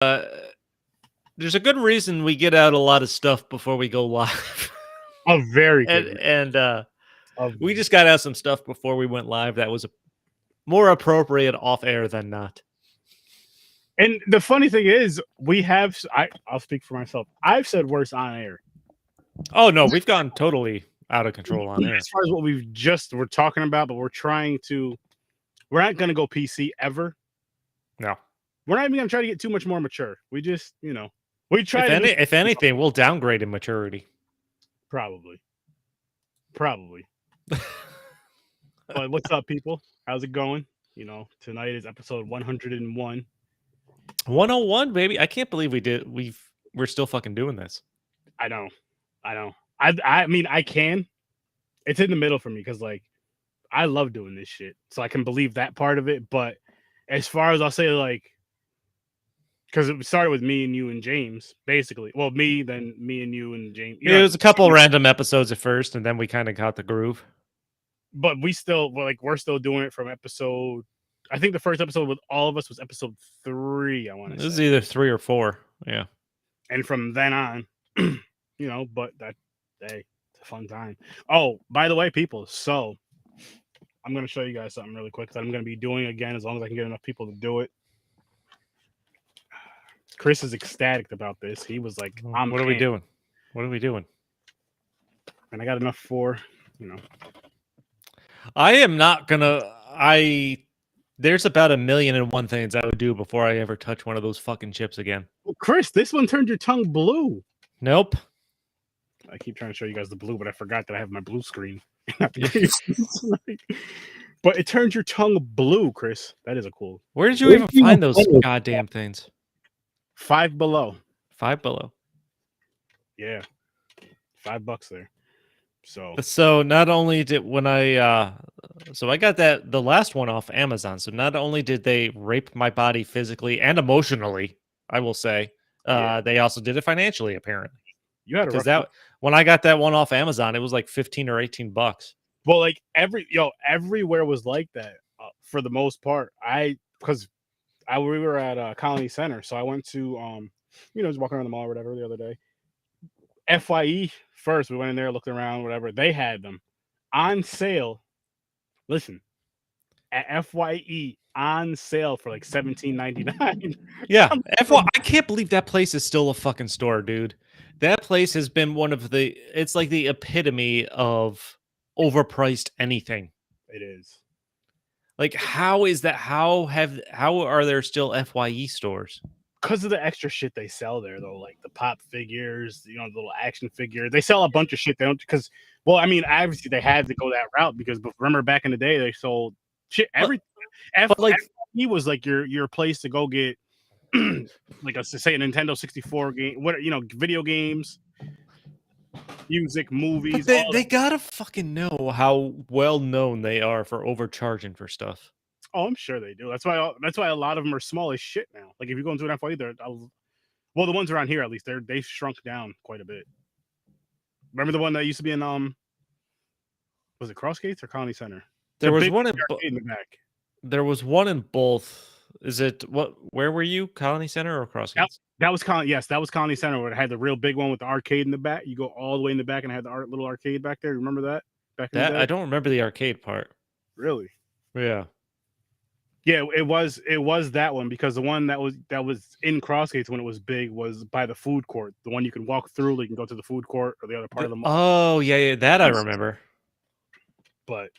there's a good reason we get out a lot of stuff before we go live. A very good and we just got out some stuff before we went live that was more appropriate off air than not. And the funny thing is, I'll speak for myself. I've said worse on air. Oh no, we've gone totally out of control on air. As far as what we're talking about, but we're not going to go PC ever. No. We're not even going to try to get too much more mature. We just, we try if anything, we'll downgrade in maturity. Probably. But what's up, people? How's it going? Tonight is episode 101. 101, baby. I can't believe we're still fucking doing this. I know. I mean, I can. It's in the middle for me because, like, I love doing this shit. So I can believe that part of it. But as far as I'll say, like, because it started with me and you and James, basically. Well, then me and you and James. It was a couple random episodes at first, and then we kind of got the groove. But we're still doing it from episode. I think the first episode with all of us was episode 3. I want to say this is either 3 or 4. Yeah. And from then on, but it's a fun time. Oh, by the way, people. So I'm going to show you guys something really quick that I'm going to be doing again as long as I can get enough people to do it. Chris is ecstatic about this. He was like, What are we doing? What are we doing? And I got enough for, I am not going to... There's about 1,000,001 things I would do before I ever touch one of those fucking chips again. Well, Chris, this one turned your tongue blue. Nope. I keep trying to show you guys the blue, but I forgot that I have my blue screen. But it turns your tongue blue, Chris. That is a cool. Where did you even find those goddamn things? Five Below. Five Below. Yeah. $5 there. So not only did I got the last one off Amazon. So not only did they rape my body physically and emotionally, I will say, they also did it financially, apparently. You had when I got that one off Amazon, it was like $15 or $18. Well, like everywhere was like that for the most part. We were at Colony Center, so I went to just walking around the mall or whatever the other day. FYE first, we went in there, looked around, whatever. They had them on sale. Listen, at FYE on sale for like $17.99. Yeah, I can't believe that place is still a fucking store, dude. That place has been it's like the epitome of overpriced anything. It is. Like, how is that? How are there still FYE stores? Because of the extra shit they sell there, though, like the pop figures, the little action figure. They sell a bunch of shit. They don't obviously they had to go that route because remember back in the day they sold shit everything. FYE was like your place to go get like a Nintendo 64 game, video games, music, movies. They gotta fucking know how well known they are for overcharging for stuff. Oh, I'm sure they do. That's why a lot of them are small as shit now. Like if you go into an FYE, the ones around here at least they've shrunk down quite a bit. Remember the one that used to be in was it Crossgates or Colony Center? There was one in the back. There was one in both. Is it where were you? Colony Center or Crossgates? That was Colony Center where it had the real big one with the arcade in the back. You go all the way in the back and it had the little arcade back there. Remember that? Back in the day? I don't remember the arcade part. Really? Yeah. Yeah, it was that one because the one that was in Crossgates when it was big was by the food court. The one you can walk through, you can go to the food court or the other part of the mall. Oh, yeah, that I remember. But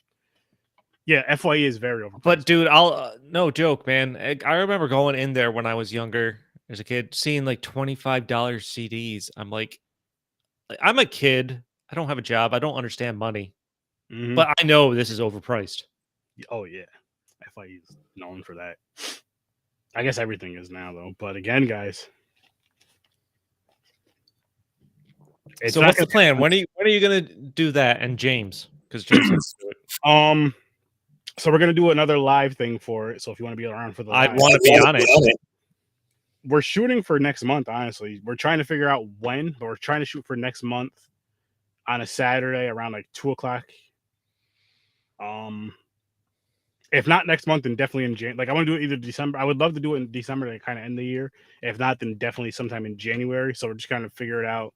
yeah, FYE is very overpriced. But dude, no joke, man. I remember going in there when I was younger as a kid, seeing like $25 CDs. I'm like, I'm a kid. I don't have a job. I don't understand money. Mm-hmm. But I know this is overpriced. Oh, yeah. FYE is known for that. I guess everything is now, though. But again, guys. So what's the plan? When are you going to do that? And James? Because James has to do it. So we're going to do another live thing for it. So if you want to be around for the live. I want to be on it. We're shooting for next month, honestly. We're trying to figure out when, but we're trying to shoot for next month on a Saturday around like 2:00. If not next month, then definitely in Jan. Like I want to do it either December. I would love to do it in December to kind of end the year. If not, then definitely sometime in January. So we're just kind of figure it out.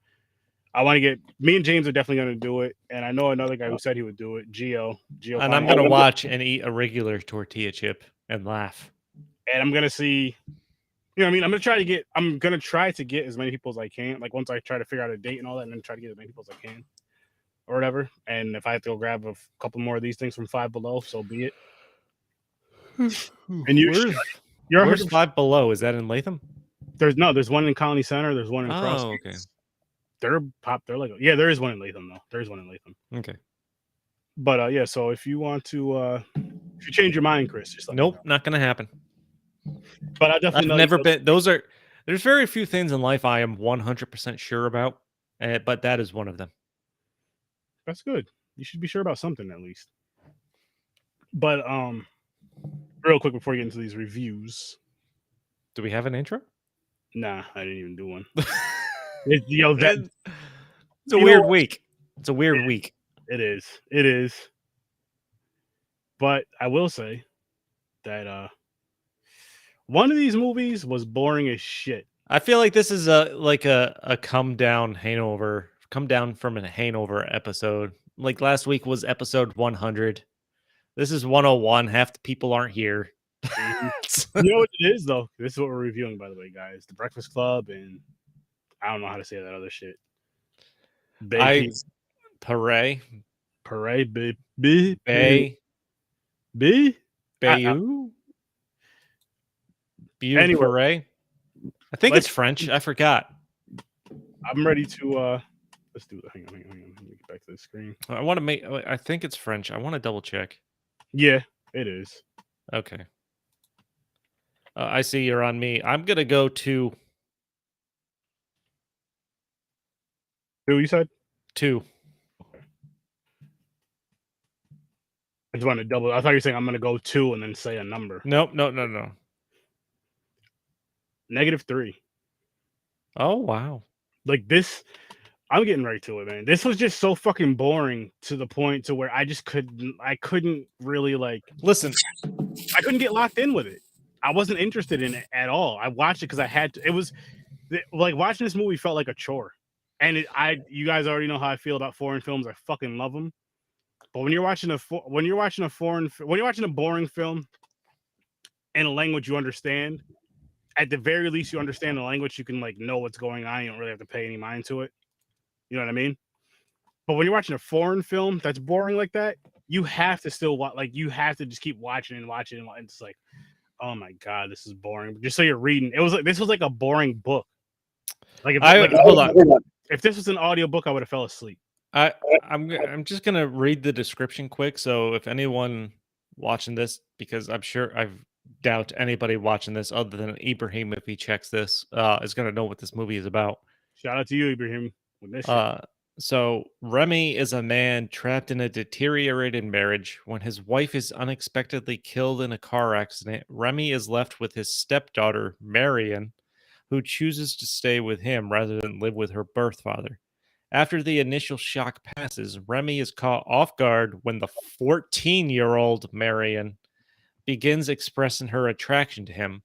I want to get me and James are definitely going to do it, and I know another guy who said he would do it. Geo. And I'm gonna watch and eat a regular tortilla chip and laugh. And I'm gonna see. You know what I mean? I'm gonna try to get as many people as I can. Like once I try to figure out a date and all that, and then try to get as many people as I can, or whatever. And if I have to go grab a couple more of these things from Five Below, so be it. And where's Five Below? Is that in Latham? There's one in Colony Center. There's one in Cross. Okay. They're like there is one in Latham though. There is one in Latham. Okay. But yeah, so if you want to, if you change your mind, Chris, just let me know. Not gonna happen. But I definitely I've never been. There's very few things in life I am 100% sure about, but that is one of them. That's good. You should be sure about something at least. But real quick before you get into these reviews, do we have an intro? Nah, I didn't even do one. It's a weird week. It's a weird week. It is. It is. But I will say that one of these movies was boring as shit. I feel like this is a come down from a hangover episode. Like last week was episode 100. This is 101. Half the people aren't here. You know what it is though? This is what we're reviewing, by the way, guys. The Breakfast Club and I don't know how to say that other shit. Pere. Pere. I think it's French. I forgot. I'm ready to let's do it. Hang on. Let me get back to the screen. I think it's French. I want to double check. Yeah, it is. Okay. I see you're on me. I'm gonna go to 2. You said 2. Okay. I just want to double. I thought you were saying I'm gonna go 2 and then say a number. Nope. No. -3. Oh wow. Like this, I'm getting right to it, man. This was just so fucking boring to the point to where I couldn't really like listen. I couldn't get locked in with it. I wasn't interested in it at all. I watched it because I had to. It was like watching this movie felt like a chore. And you guys already know how I feel about foreign films. I fucking love them. But when you're watching a boring film in a language you understand, at the very least you understand the language, you can like know what's going on. You don't really have to pay any mind to it. You know what I mean? But when you're watching a foreign film that's boring like that, you have to still watch. Like you have to just keep watching and watching, and it's like, oh my god, this is boring. Just so you're reading, this was like a boring book. Like hold on. If this was an audio book, I would have fell asleep. I'm just gonna read the description quick. So if anyone watching this, because I'm sure I doubt anybody watching this other than Ibrahim, if he checks this, is gonna know what this movie is about. Shout out to you, Ibrahim. With this so Remy is a man trapped in a deteriorated marriage. When his wife is unexpectedly killed in a car accident, Remy is left with his stepdaughter, Marion, who chooses to stay with him rather than live with her birth father. After the initial shock passes, Remy is caught off guard when the 14-year-old Marion begins expressing her attraction to him.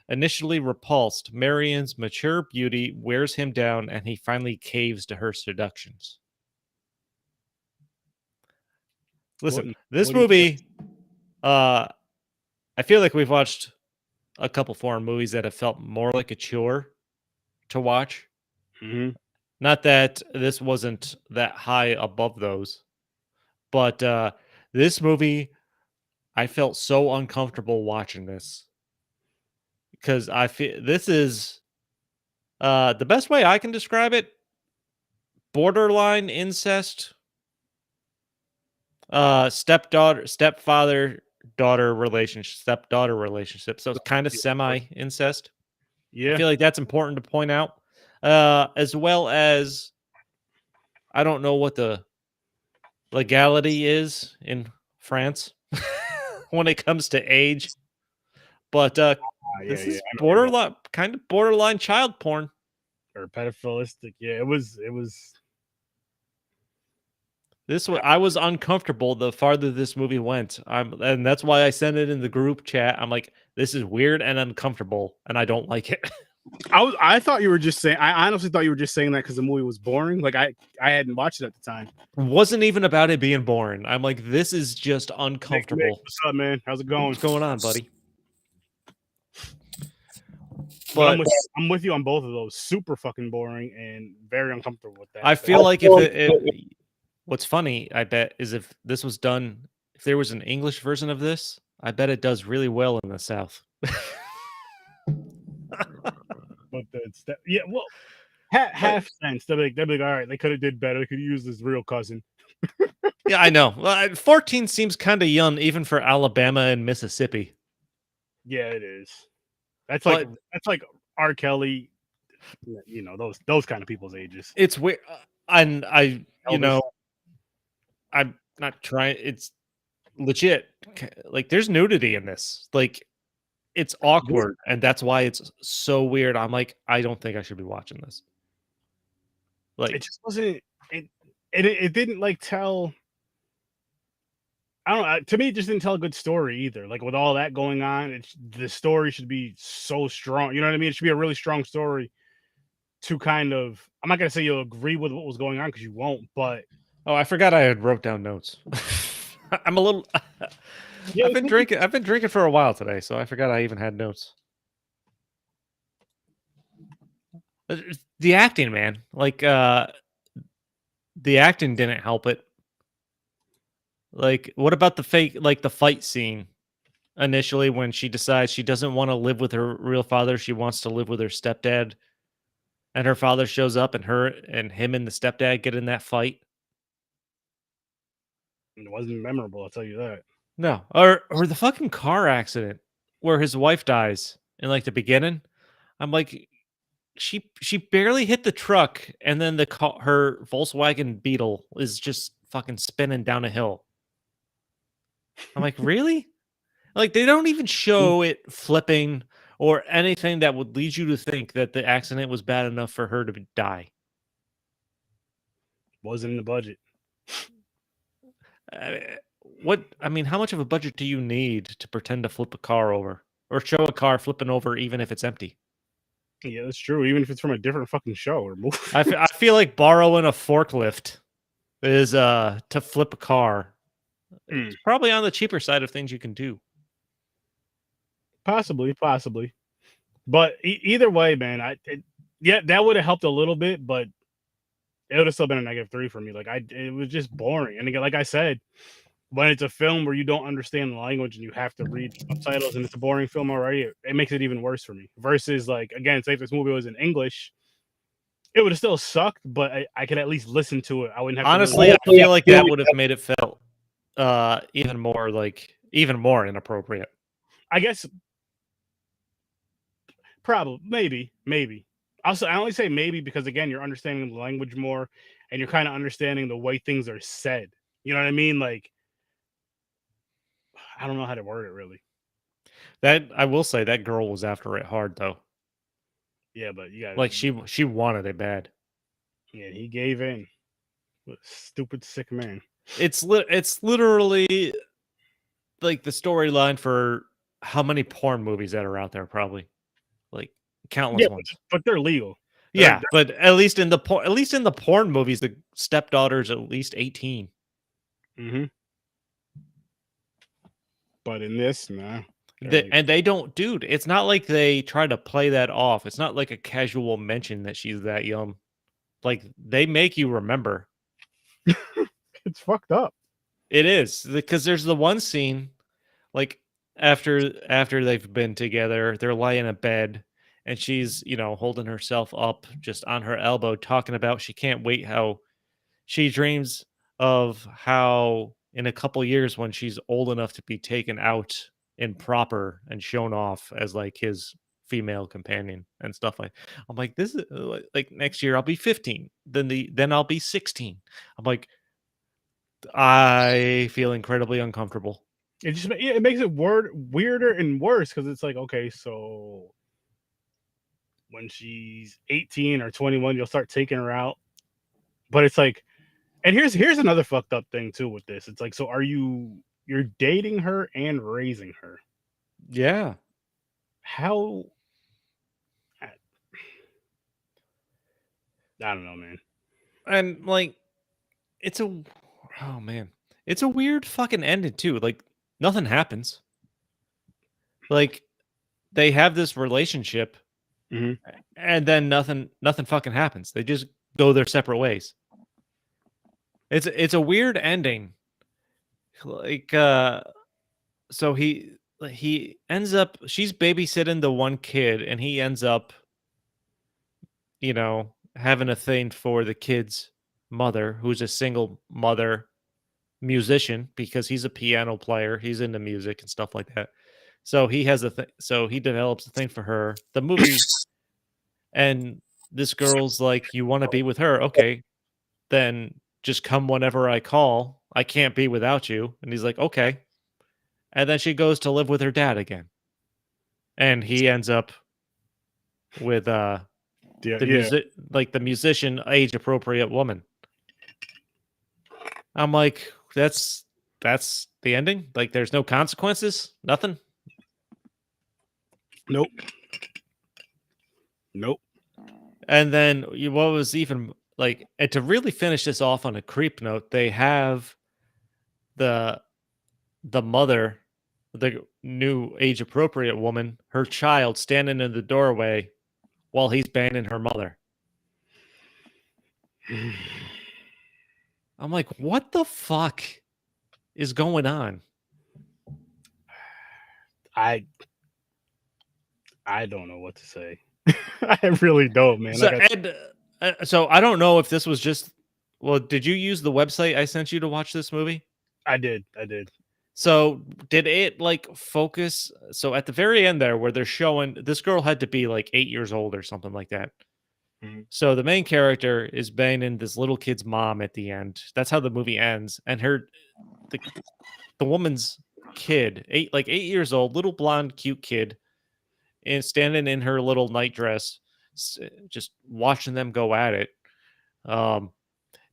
Initially repulsed, Marion's mature beauty wears him down and he finally caves to her seductions. Listen, this movie, I feel like we've watched a couple foreign movies that have felt more like a chore to watch. Mm-hmm. Not that this wasn't that high above those, but this movie, I felt so uncomfortable watching this because I feel this is the best way I can describe it: borderline incest, stepfather daughter relationship, stepdaughter relationship. So it's kind of semi incest. Yeah, I feel like that's important to point out. As well as, I don't know what the legality is in France when it comes to age, but this is borderline child porn or pedophilistic. Yeah, it was. I was uncomfortable the farther this movie went. And that's why I sent it in the group chat. I'm like, this is weird and uncomfortable, and I don't like it. I thought you were just saying. I honestly thought you were just saying that because the movie was boring. Like I hadn't watched it at the time. Wasn't even about it being boring. I'm like, this is just Nick, uncomfortable. what's up, man? How's it going? What's going on, buddy? But But I'm with you on both of those. Super fucking boring and very uncomfortable with that. I feel like if what's funny, I bet, is if this was done, if there was an English version of this, I bet it does really well in the South. But yeah, well, half sense. They'll be like, all right, they could have did better. They could use this real cousin. Yeah, I know. 14 seems kind of young, even for Alabama and Mississippi. Yeah, it is. That's But like R. Kelly. You know those kind of people's ages. it's weird, and you Elvis. know, I'm not trying. It's legit. Like, there's nudity in this. Like, it's awkward, and that's why it's so weird. I'm like, I don't think I should be watching this. Like, It just wasn't. It didn't like tell. I don't know. To me, it just didn't tell a good story either. Like with all that going on, the story should be so strong. You know what I mean? It should be a really strong story to kind of. I'm not gonna say you'll agree with what was going on because you won't. But oh, I forgot I had wrote down notes. I'm a little. yeah, I've been drinking for a while today, so I forgot I even had notes. The acting, man, like the acting didn't help it. Like, what about the fake, like the fight scene initially when she decides she doesn't want to live with her real father, she wants to live with her stepdad, and her father shows up, and him and the stepdad get in that fight. it wasn't memorable. I'll tell you that. No, or the fucking car accident where his wife dies in like the beginning. I'm like, she barely hit the truck, and then her Volkswagen Beetle is just fucking spinning down a hill. I'm like, really? Like, they don't even show it flipping or anything that would lead you to think that the accident was bad enough for her to die. Wasn't in the budget. Uh, I mean, how much of a budget do you need to pretend to flip a car over or show a car flipping over, even if it's empty? Yeah, that's true. Even if it's from a different fucking show or movie. I feel like borrowing a forklift is to flip a car. It's probably on the cheaper side of things you can do. Possibly. But either way, man, yeah, that would have helped a little bit, but it would have still been a -3 for me. Like it was just boring. And again, like I said, when it's a film where you don't understand the language and you have to read subtitles and it's a boring film already, it makes it even worse for me. Versus, like, again, say if this movie was in English, it would have still sucked, but I could at least listen to it. I wouldn't have honestly, to I feel like that would have made it felt even more inappropriate. I guess probably maybe. Also, I only say maybe because again, you're understanding the language more and you're kind of understanding the way things are said. You know what I mean? Like, I don't know how to word it really. That, I will say, that girl was after it hard though. Yeah, but you got Like, she wanted it bad. Yeah, he gave in. What a stupid sick man. It's literally like the storyline for how many porn movies that are out there, probably. Like, countless ones. But they're legal. Yeah, but at least in the porn movies, the stepdaughter's at least 18. Mm-hmm. But in this, nah. And they don't, dude. It's not like they try to play that off. It's not like a casual mention that she's that young. Like, they make you remember. It's fucked up. It is, because there's the one scene, like, after they've been together, they're lying in bed, and she's, holding herself up just on her elbow, talking about she can't wait how she dreams of how in a couple years when she's old enough to be taken out and proper and shown off as like his female companion and stuff. I'm like, this is like next year I'll be 15, then I'll be 16. I'm like, I feel incredibly uncomfortable. It makes it weirder and worse because it's like, okay, so when she's 18 or 21, you'll start taking her out. But it's like, And here's another fucked up thing too with this. It's like, so you're dating her and raising her. Yeah. How I, I don't know, man. And like it's a oh man. It's a weird fucking ending too. Like nothing happens. Like they have this relationship Mhm. and then nothing fucking happens. They just go their separate ways. It's a weird ending. Like so he ends up she's babysitting the one kid and he ends up, having a thing for the kid's mother, who's a single mother musician because he's a piano player. He's into music and stuff like that. So he has a thing. So he develops a thing for her. The movie, and this girl's like, "You want to be with her? Okay, then just come whenever I call. I can't be without you." And he's like, "Okay." And then she goes to live with her dad again, and he ends up with Yeah, the yeah. the musician age appropriate woman. I'm like, that's the ending? Like there's no consequences? Nothing? Nope. Nope. And then what was even like, and to really finish this off on a creep note, they have the mother, the new age appropriate woman, her child standing in the doorway while he's banging her mother. I'm like, what the fuck is going on? I I don't know what to say. I really don't, man. So Like and so I don't know if this was just. Well, did you use the website I sent you to watch this movie? I did. I did. So did it like focus? So at the very end there, where they're showing this girl had to be like 8 years old or something like that. Mhm. So the main character is banging this little kid's mom at the end. That's how the movie ends, and the the woman's kid, 8 years old, little blonde, cute kid, and standing in her little nightdress, just watching them go at it. Um,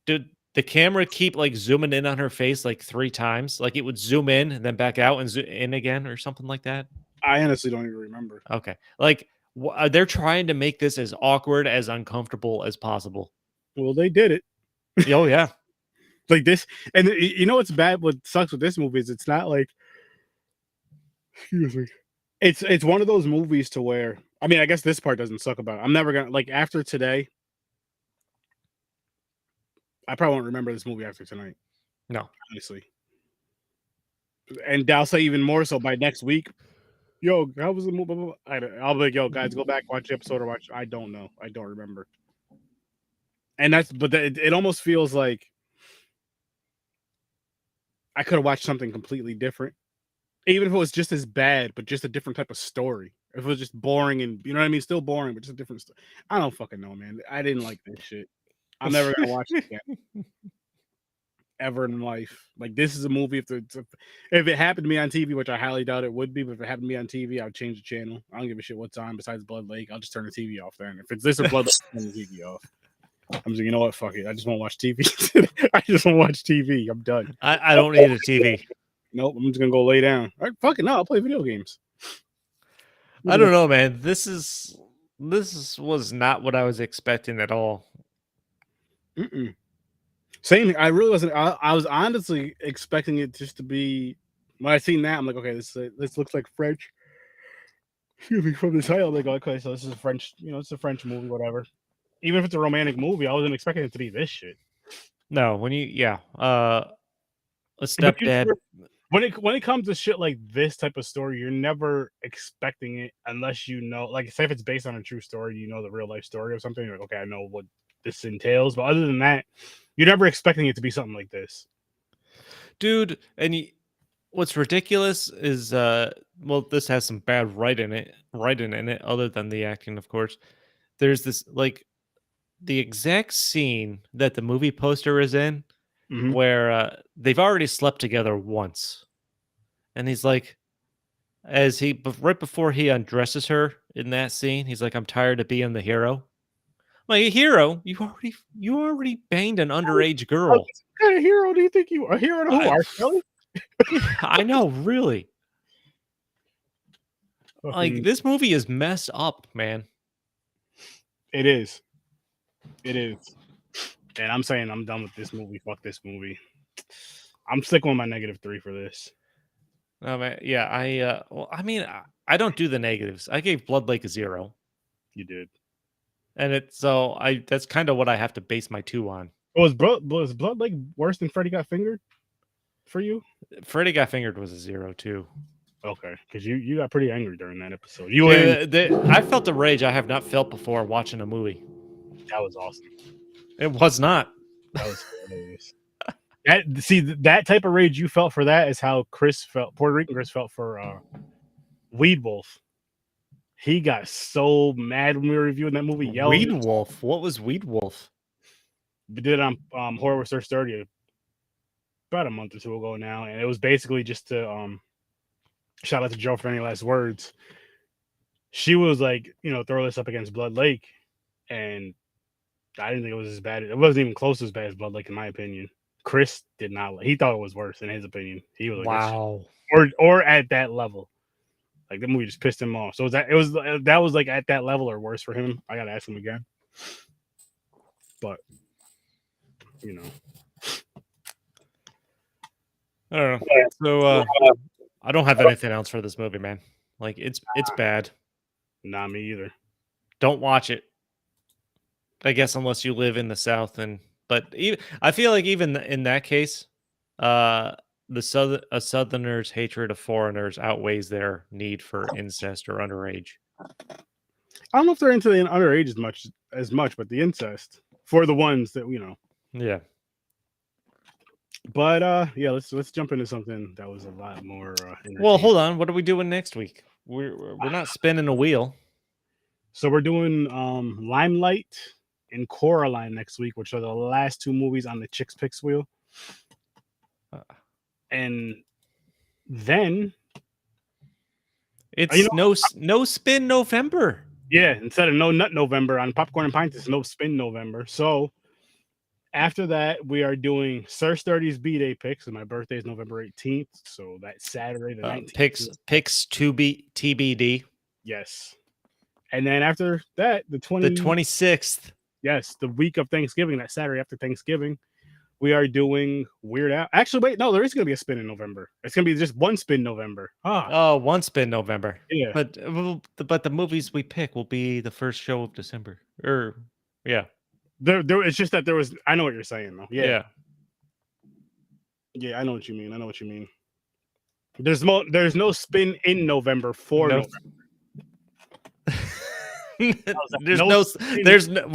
did the camera keep like zooming in on her face like 3 times? Like it would zoom in and then back out and zoom in again or something like that? I honestly don't even remember. Okay. Like they're trying to make this as awkward, as uncomfortable as possible. Well, they did it. Oh yeah. Like this, and you know what's bad? What sucks with this movie is it's not like, excuse me. It's one of those movies to where, I mean, I guess this part doesn't suck about it. I'm never gonna, like, after today, I probably won't remember this movie after tonight, No. honestly. And I'll say even more so by next week. Yo, how was the movie? I'll be like, yo, guys, go back, watch the episode, or watch. I don't know. I don't remember. And it almost feels like I could have watched something completely different, even if it was just as bad, but just a different type of story. If it was just boring and, you know what I mean, still boring, but just a different story. I don't fucking know, man. I didn't like this shit. I'm never gonna watch it again, ever in life. Like, this is a movie. If it happened to me on TV, which I highly doubt it would be, but if it happened to me on TV, I would change the channel. I don't give a shit what's on besides Blood Lake. I'll just turn the TV off then. If it's this or Blood Lake, I'll turn the TV off. I'm just, you know what? Fuck it. I just won't watch TV. I just won't watch TV. I'm done. I don't need a TV. Nope. I'm just gonna go lay down. All right, fuck it. No, I'll play video games. I don't know, man. Was not what I was expecting at all. Mm-mm. Same. I really wasn't. I was honestly expecting it just to be. When I seen that, I'm like, okay, this looks like French. Excuse me, from the title, they go, okay, so this is a French. You know, it's a French movie, whatever. Even if it's a romantic movie, I wasn't expecting it to be this shit. No, a But stepdad. when it comes to shit like this type of story, you're never expecting it unless you know, like, say if it's based on a true story, you know the real life story of something. You're like, okay, I know what this entails. But other than that, you're never expecting it to be something like this, Dude, and what's ridiculous is well, this has some bad writing in it, other than the acting, of course. There's this like the exact scene that the movie poster is in hmm where they've already slept together once. And he's like, right before he undresses her in that scene, he's like, I'm tired of being the hero. I'm like, a hero? You already banged an underage girl. What kind of hero do you think you are? A hero to who? I, R. Kelly? I know, really. Like Fucking, this movie is messed up, man. it is. It is. And I'm saying I'm done with this movie. Fuck this movie. I'm sticking with my -3 for this. No, man. Yeah, well, I mean, I don't do the negatives. I gave Blood Lake a 0, You did. and it's so I that's kind of what I have to base my 2 on. Was Blood like worse than Freddy Got Fingered for you? Freddy Got Fingered was a 0 too. Okay, because you got pretty angry during that episode. You were Dude, I felt a rage I have not felt before watching a movie. that was awesome. It was not. That was hilarious. That type of rage you felt for that is how Chris felt. Puerto Rican Chris felt for Weed Wolf. He got so mad when we were reviewing that movie. Yelling. Weed Wolf. What was Weed Wolf? We did it on Horror with Search 30 about a month or two ago now, and it was basically just to shout out to Joe for any last words. She was like, throw this up against Blood Lake, and I didn't think it was as bad. It wasn't even close to as bad as Blood Lake, in my opinion. Chris did not. He thought it was worse, in his opinion. He was like, wow, or at that level. Like the movie just pissed him off. So that was like at that level or worse for him. I gotta ask him again. But I don't know. So I don't have anything else for this movie, man. Like it's bad. Not me either. Don't watch it. I guess unless you live in the South, but I feel like even in that case, a Southerner's hatred of foreigners outweighs their need for incest or underage. I don't know if they're into the underage as much, but the incest for the ones that Yeah. But yeah, let's jump into something that was a lot more. Well, hold on. What are we doing next week? We're not spinning a wheel. So we're doing Limelight and Coraline next week, which are the last 2 movies on the Chicks Picks wheel. And then it's no spin November. Yeah, instead of no nut November on Popcorn and Pints, it's no spin November. So after that, we are doing Search 30's B-Day picks, and my birthday is November 18th. So that's Saturday the 19th. Picks to be TBD. Yes. And then after that, the 26th. Yes, the week of Thanksgiving, that Saturday after Thanksgiving, we are doing Weird Al. Actually, wait, no, there is going to be a spin in November. It's going to be just one spin November. Oh, one spin November. Yeah. But the movies we pick will be the first show of December. Yeah. It's just that there was. I know what you're saying, though. Yeah. Yeah, I know what you mean. There's no spin in November for November. We're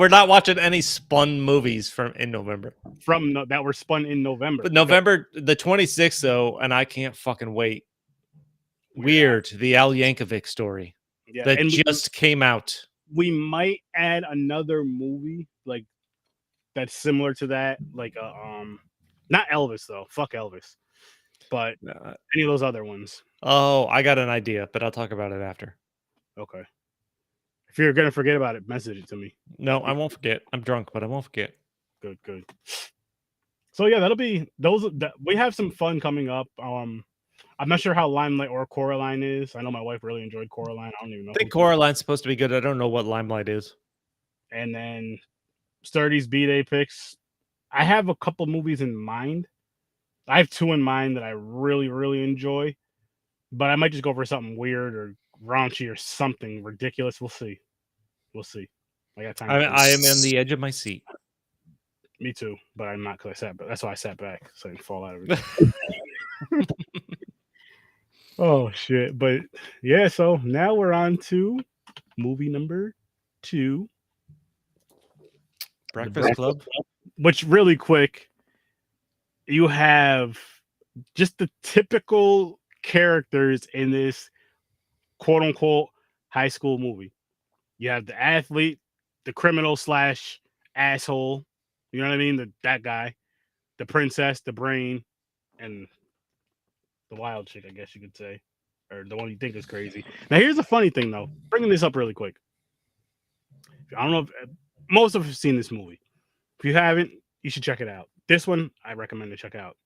not watching any spun movies in November. That were spun in November. But November the 26th, though, and I can't fucking wait. Weird, the Al Yankovic story that just came out. We might add another movie like that's similar to that, like not Elvis though. Fuck Elvis, but any of those other ones. Oh, I got an idea, but I'll talk about it after. Okay. If you're gonna forget about it, message it to me. No, I won't forget. I'm drunk, but I won't forget. Good. So yeah, that'll be those. We have some fun coming up. I'm not sure how Limelight or Coraline is. I know my wife really enjoyed Coraline. I don't even know. I think Coraline's supposed to be good. I don't know what Limelight is. And then Sturdy's B-Day picks. I have a couple movies in mind. I have 2 in mind that I really, really enjoy. But I might just go for something weird or raunchy or something ridiculous. We'll see. I got time. I am on the edge of my seat. Me too, but I'm not because that's why I sat back so I didn't fall out of it. Oh shit! But yeah, so now we're on to movie number 2, Breakfast Club. Which really quick, you have just the typical characters in this quote unquote high school movie. You have the athlete, the criminal / asshole. You know what I mean? That guy, the princess, the brain, and the wild chick, I guess you could say, or the one you think is crazy. Now, here's the funny thing, though. Bringing this up really quick. I don't know if most of us have seen this movie. If you haven't, you should check it out. This one I recommend to check out.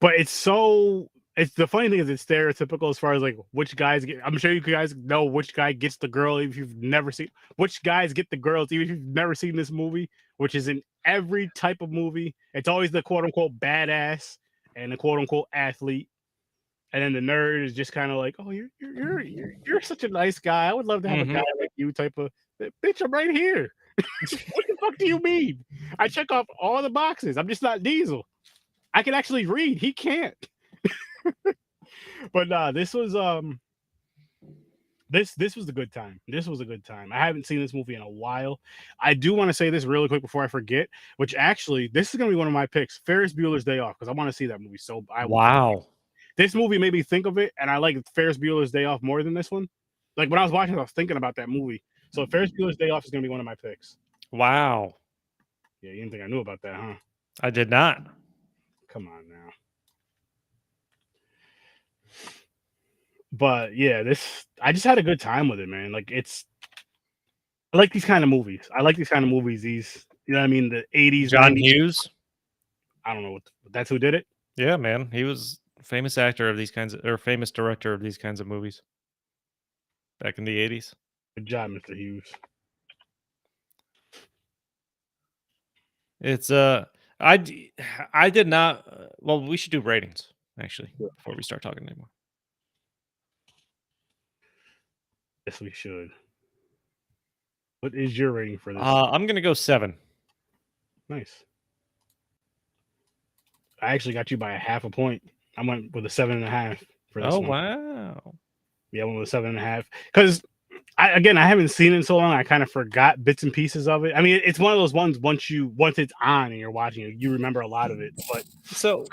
But it's the funny thing is it's stereotypical as far as like which guys get. I'm sure you guys know which guy gets the girl if you've never seen which guys get the girls even if you've never seen this movie, which is in every type of movie. It's always the quote unquote badass and the quote unquote athlete. And then the nerd is just kind of like, oh, you're such a nice guy. I would love to have a guy like you. Type of bitch. I'm right here. What the fuck do you mean? I check off all the boxes. I'm just not Diesel. I can actually read. He can't. But nah, this was this was a good time. This was a good time. I haven't seen this movie in a while. I do want to say this really quick before I forget, which actually this is gonna be one of my picks. Ferris Bueller's Day Off, because I want to see that movie. So Wow. This movie made me think of it, and I like Ferris Bueller's Day Off more than this one. Like when I was watching it, I was thinking about that movie. So Ferris Bueller's Day Off is gonna be one of my picks. Wow. Yeah, you didn't think I knew about that, huh? I did not. Come on now. But yeah, I just had a good time with it, man. Like I like these kind of movies. I like these kind of movies. These, you know what I mean? The 80s, John 90s. Hughes. I don't know what that's who did it. Yeah, man. He was famous actor of these kinds of, or famous director of these kinds of movies back in the 80s. Good job, Mr. Hughes. It's I did not well, we should do ratings actually before we start talking anymore. Yes, we should. What is your rating for this? I'm going to go 7. Nice. I actually got you by a half a point. I went with a 7.5 for this one. Wow. Yeah, I went with 7.5 because I haven't seen it in so long. I kind of forgot bits and pieces of it. I mean, it's one of those ones once it's on and you're watching it, you remember a lot of it. But so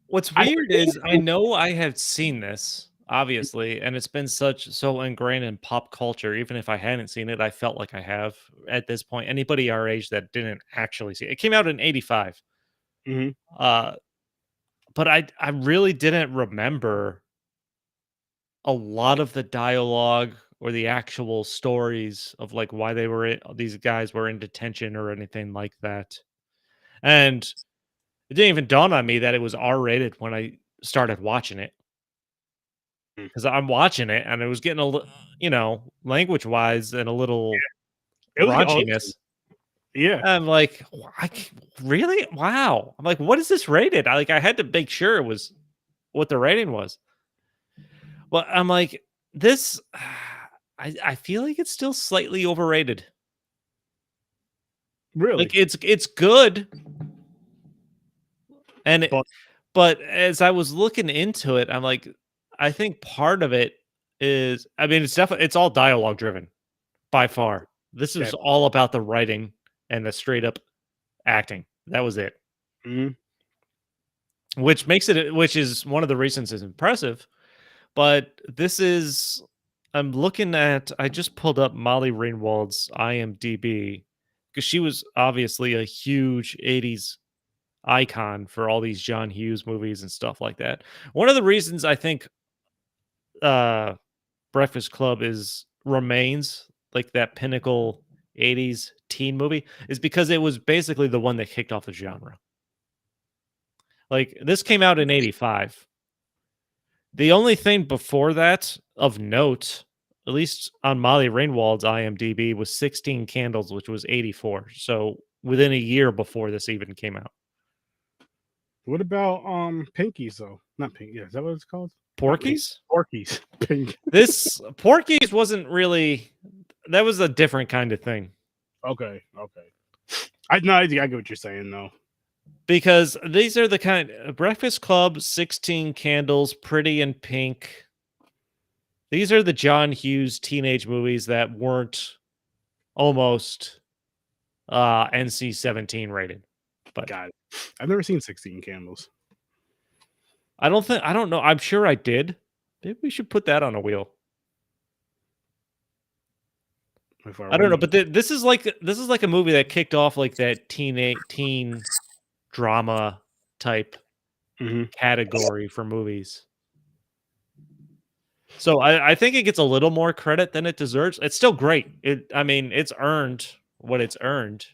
what's weird is I know I have seen this obviously, and it's been so ingrained in pop culture. Even if I hadn't seen it, I felt like I have at this point. Anybody our age that didn't actually see it, it came out in 85. Mm-hmm. But I really didn't remember a lot of the dialogue or the actual stories of like why these guys were in detention or anything like that. And it didn't even dawn on me that it was R-rated when I started watching it. Because I'm watching it and it was getting a little, language wise and a little It was raunchiness. Yeah. I'm like, really? Wow. I'm like, what is this rated? I had to make sure it was what the rating was. Well, I'm like, this, I feel like it's still slightly overrated. Really? Like it's good. And but as I was looking into it, I'm like, I think part of it is, I mean, it's all dialogue driven by far. This is all about the writing and the straight up acting. That was it. Mm-hmm. Which is one of the reasons it's impressive. But I'm looking at, I just pulled up Molly Ringwald's IMDb because she was obviously a huge 80s icon for all these John Hughes movies and stuff like that. One of the reasons I think Breakfast Club remains like that pinnacle 80s teen movie is because it was basically the one that kicked off the genre. Like this came out in 85. The only thing before that of note, at least on Molly Ringwald's IMDb, was 16 Candles, which was 84. So within a year before this even came out. What about Pinkies though? Not Pink. Yeah, is that what it's called? Porky's? Porky's. Pink. This Porky's wasn't really. That was a different kind of thing. Okay. I get what you're saying though. Because these are the kind Breakfast Club, 16 Candles, Pretty in Pink. These are the John Hughes teenage movies that weren't almost NC-17 rated. But God, I've never seen 16 Candles. I don't know. I'm sure I did. Maybe we should put that on a wheel. I don't know, but this is like a movie that kicked off like that teen drama type category for movies. So I think it gets a little more credit than it deserves. It's still great. It's earned what it's earned.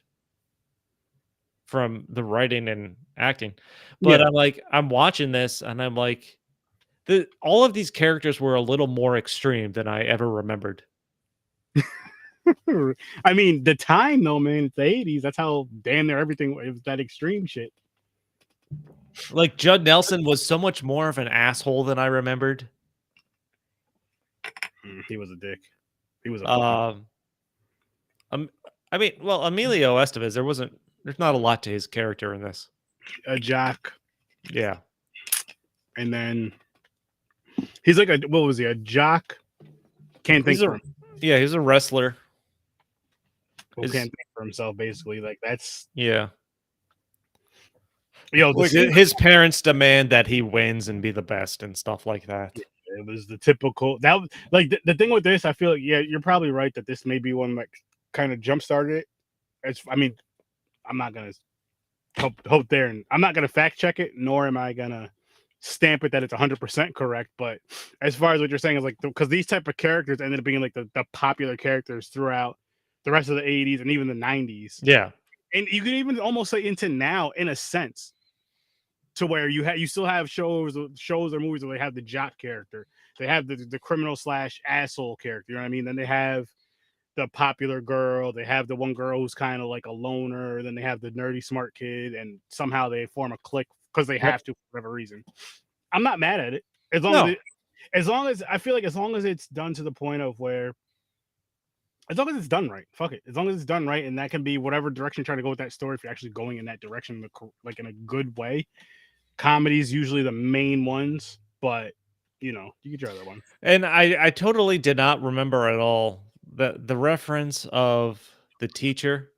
from the writing and acting. But Yeah. I'm watching this and I'm like, all of these characters were a little more extreme than I ever remembered. I mean, the time though, man, it's the 80s. That's how damn near everything it was that extreme shit. Like Judd Nelson was so much more of an asshole than I remembered. He was a dick. He was a fucking Um, I mean, well, Emilio Estevez, there's not a lot to his character in this. a jock. Yeah. And then he's like what was he? A jock? Can't think for him. Yeah, he's a wrestler. Who can't think for himself, basically. Like that's Yeah. His parents demand that he wins and be the best and stuff like that. It was the typical that like the thing with this, I feel like you're probably right that this may be one that kind of jump started it. I mean, I'm not gonna hope there, and I'm not gonna fact check it, nor am I gonna stamp it that it's 100% correct. But as far as what you're saying is like because these type of characters ended up being like the popular characters throughout the rest of the 80s and even the 90s. Yeah, and you can even almost say into now in a sense. To where you still have shows or movies where they have the jock character, they have the criminal / asshole character. You know what I mean? Then they have the popular girl, they have the one girl who's kind of like a loner, then they have the nerdy smart kid, and somehow they form a clique because they have to for whatever reason. I'm not mad at it as long as I feel like as long as it's done to the point of where. As long as it's done right, fuck it. As long as it's done right, and that can be whatever direction you're trying to go with that story. If you're actually going in that direction, like in a good way, comedies usually the main ones, but you can try that one. And I totally did not remember at all the reference of the teacher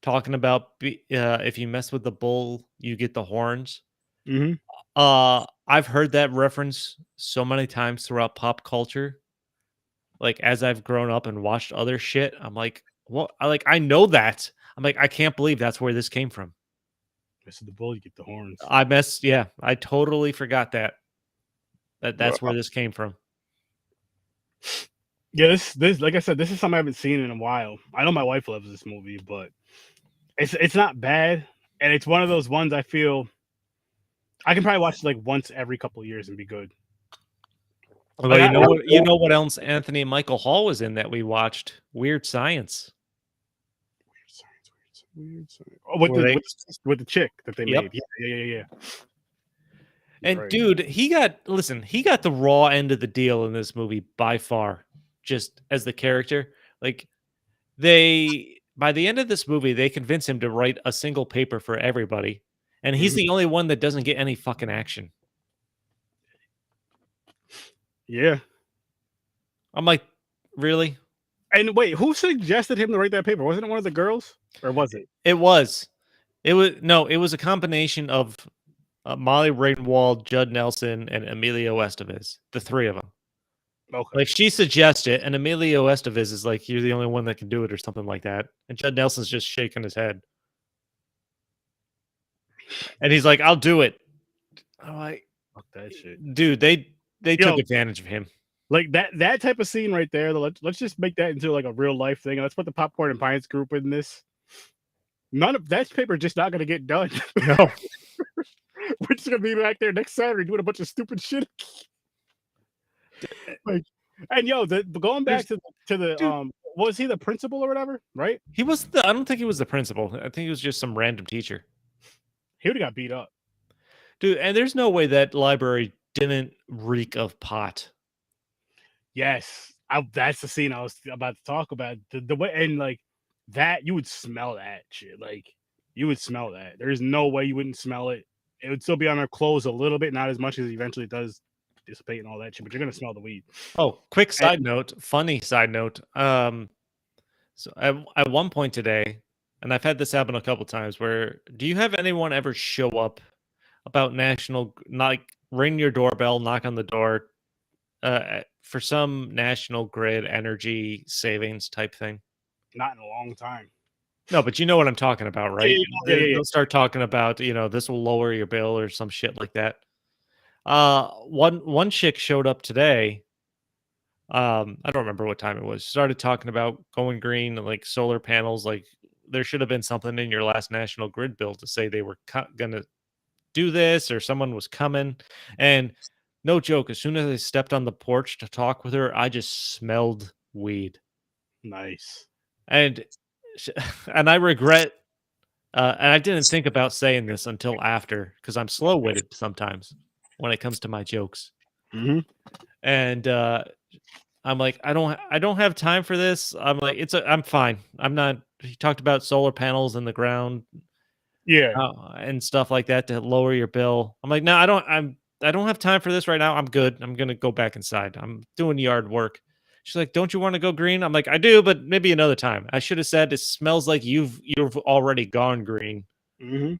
talking about if you mess with the bull, you get the horns. Mm-hmm. I've heard that reference so many times throughout pop culture. Like as I've grown up and watched other shit, I'm like, what? I know that. I'm like, I can't believe that's where this came from. Mess with the bull, you get the horns. Yeah, I totally forgot that's where this came from. Yeah, this like I said, this is something I haven't seen in a while. I know my wife loves this movie, but it's not bad, and it's one of those ones I feel I can probably watch it like once every couple of years and be good. Well, you know what else Anthony and Michael Hall was in that we watched? Weird Science. Weird Science. Oh, with the chick that they made. Yeah. And right. Dude, he got the raw end of the deal in this movie by far, just as the character. Like by the end of this movie, they convince him to write a single paper for everybody, and he's the only one that doesn't get any fucking action. Yeah. I'm like, really? And wait, who suggested him to write that paper? Wasn't it one of the girls, or was it? It was a combination of Molly Ringwald, Judd Nelson, and Emilio Estevez, the three of them. Okay. Like she suggested, and Emilio Estevez is like, "You're the only one that can do it," or something like that. And Judd Nelson's just shaking his head, and he's like, "I'll do it." I'm like, fuck that shit, dude. They took advantage of him. Like that type of scene right there. Let's just make that into like a real life thing. Let's put the Popcorn and Pints group in this. None of that paper just not gonna get done. No. We're just gonna be back there next Saturday doing a bunch of stupid shit. Like, and going back to the was he the principal or whatever? Right? I don't think he was the principal. I think he was just some random teacher. He would have got beat up, dude. And there's no way that library didn't reek of pot. Yes, that's the scene I was about to talk about. The way and like that, you would smell that shit. Like you would smell that. There's no way you wouldn't smell it. It would still be on their clothes a little bit, not as much as it eventually does dissipate and all that shit. But you're gonna smell the weed. Oh, funny side note. So at one point today, and I've had this happen a couple times. Where do you have anyone ever show up about ring your doorbell, knock on the door, for some national grid energy savings type thing? Not in a long time. No, but you know what I'm talking about, right? Yeah. They'll start talking about, this will lower your bill or some shit like that. One chick showed up today. I don't remember what time it was. Started talking about going green, like solar panels, like there should have been something in your last National Grid bill to say they were gonna do this or someone was coming. And no joke, as soon as I stepped on the porch to talk with her, I just smelled weed. Nice. And and I regret and I didn't think about saying this until after because I'm slow-witted sometimes when it comes to my jokes. Hmm. And I'm like, I don't have time for this. I'm like, I'm fine. I'm not. He talked about solar panels in the ground Yeah. and stuff like that to lower your bill. I'm like, no, I don't have time for this right now. I'm good. I'm gonna go back inside. I'm doing yard work. She's like, don't you want to go green? I'm like, I do, but maybe another time. I should have said it smells like you've already gone green. Hmm.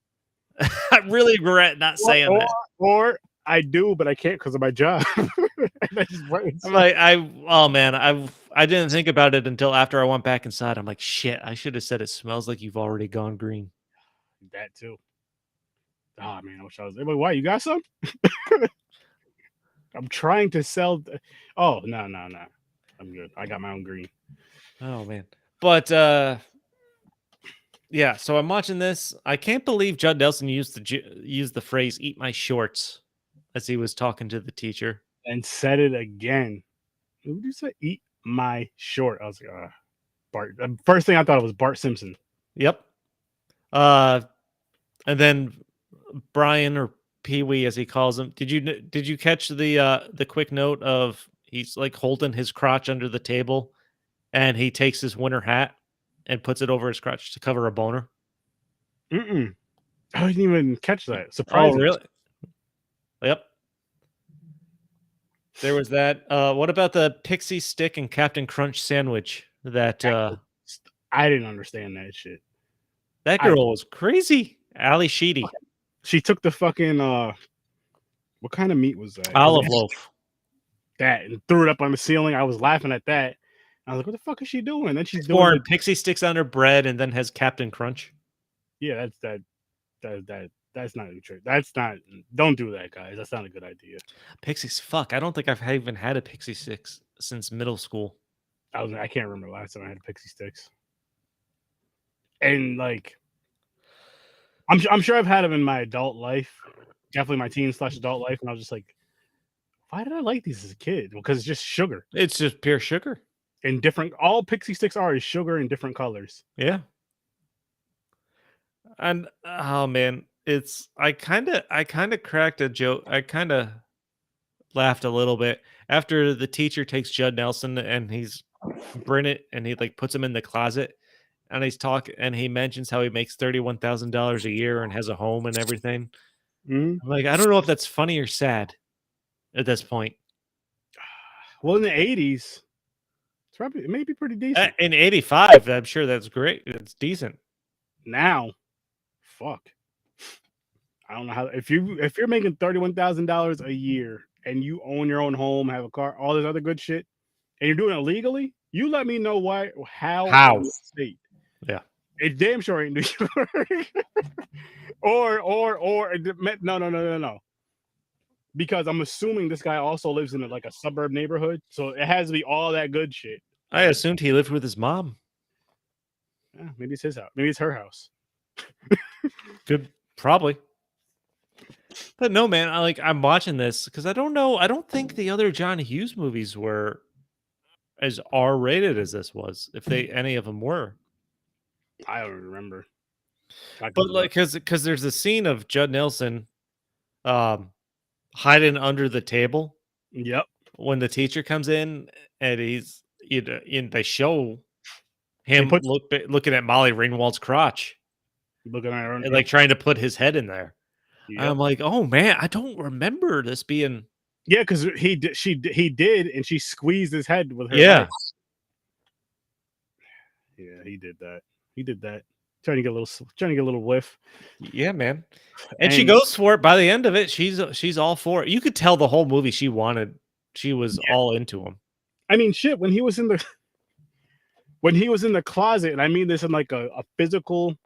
I really regret not Or, saying or, that. or I do, but I can't because of my job. And I just went I'm inside. like, oh man, I didn't think about it until after I went back inside. I'm like, shit, I should have said it smells like you've already gone green. That too. Oh man, I wish I was. Like, why you got some? I'm trying to sell. Oh no. I'm good. I got my own green. Oh man. But yeah, so I'm watching this. I can't believe Judd Nelson used the phrase "eat my shorts" as he was talking to the teacher. And said it again. Who did you say? Eat my short. I was like, Bart. The first thing I thought was Bart Simpson. Yep. Uh, and then Brian or Pee Wee, as he calls him. Did you catch the quick note of he's like holding his crotch under the table, and he takes his winter hat and puts it over his crotch to cover a boner? Mm-mm. I didn't even catch that. Oh, Surprising. really? Yep. There was that. What about the pixie stick and Captain Crunch sandwich? I didn't understand that shit. That I girl was crazy. Ali Sheedy, She took the fucking what kind of meat was that? olive loaf. That and threw it up on the ceiling. I was laughing at that. I was like, what the fuck is she doing? And then she's doing Pouring the pixie sticks on her bread and then has Captain Crunch. yeah, that's not true. That's not don't do that, guys. That's not a good idea. Pixies, fuck. I don't think I've even had a pixie sticks since middle school. I can't remember the last time I had pixie sticks. And like I'm sure I've had them in my adult life, definitely my teen/adult life, and I was just like, why did I like these as a kid? Well, because it's just sugar It's just pure sugar. in different. All pixie sticks are is sugar in different colors. Yeah. And oh man, I kind of cracked a joke. I kind of laughed a little bit after the teacher takes Judd Nelson and he's Brennet and he like puts him in the closet and he mentions how he makes $31,000 a year and has a home and everything. Mhm. I'm like, I don't know if that's funny or sad at this point. Well, in the '80s, it may be pretty decent. In 85, I'm sure that's great. It's decent. Now, fuck. I don't know how if you're making $31,000 a year and you own your own home, have a car, all this other good shit, and you're doing it legally, you let me know how How? in what state. Yeah. It damn sure ain't New York. or no. Because I'm assuming this guy also lives in like a suburb neighborhood, so it has to be all that good shit. I assumed he lived with his mom. Yeah, maybe it's his house. Maybe it's her house. Good, probably. But no, man, I'm watching this because I don't know. I don't think the other John Hughes movies were as R-rated as this was, if they any of them were. I don't remember. I But can look. like, because there's a scene of Judd Nelson um, hiding under the table Yep. when the teacher comes in, and they show They him put looking at Molly Ringwald's crotch looking at her. and like trying to put his head in there. Yep. I'm like, oh man, I don't remember this being. Yeah, because he did, and she squeezed his head with her Yeah. legs. Yeah, he did that. He did that. Trying to get a little whiff. Yeah, man. And she goes for it by the end of it. She's all for it. You could tell the whole movie she was all into him. I mean, shit. When he was in the closet, and I mean this in like a physical,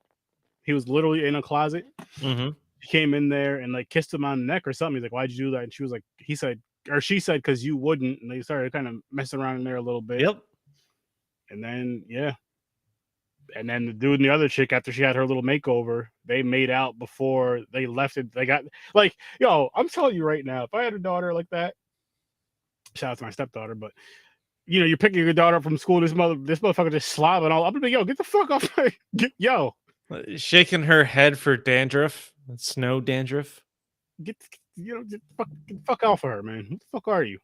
he was literally in a closet. Mhm. He came in there and like kissed him on the neck or something. He's like, "Why'd you do that?" And she was like, she said, "Because you wouldn't." And they started kind of messing around in there a little bit. Yep. And then yeah, And then the dude and the other chick, after she had her little makeover, they made out before they left it. They got like, yo, I'm telling you right now, if I had a daughter like that, shout out to my stepdaughter, but you know, you're picking your daughter up from school, this motherfucker just slobbing all. I'm gonna be, yo, get the fuck off, yo, Shaking her head for dandruff, snow dandruff. get get the fuck off of her, man. Who the fuck are you?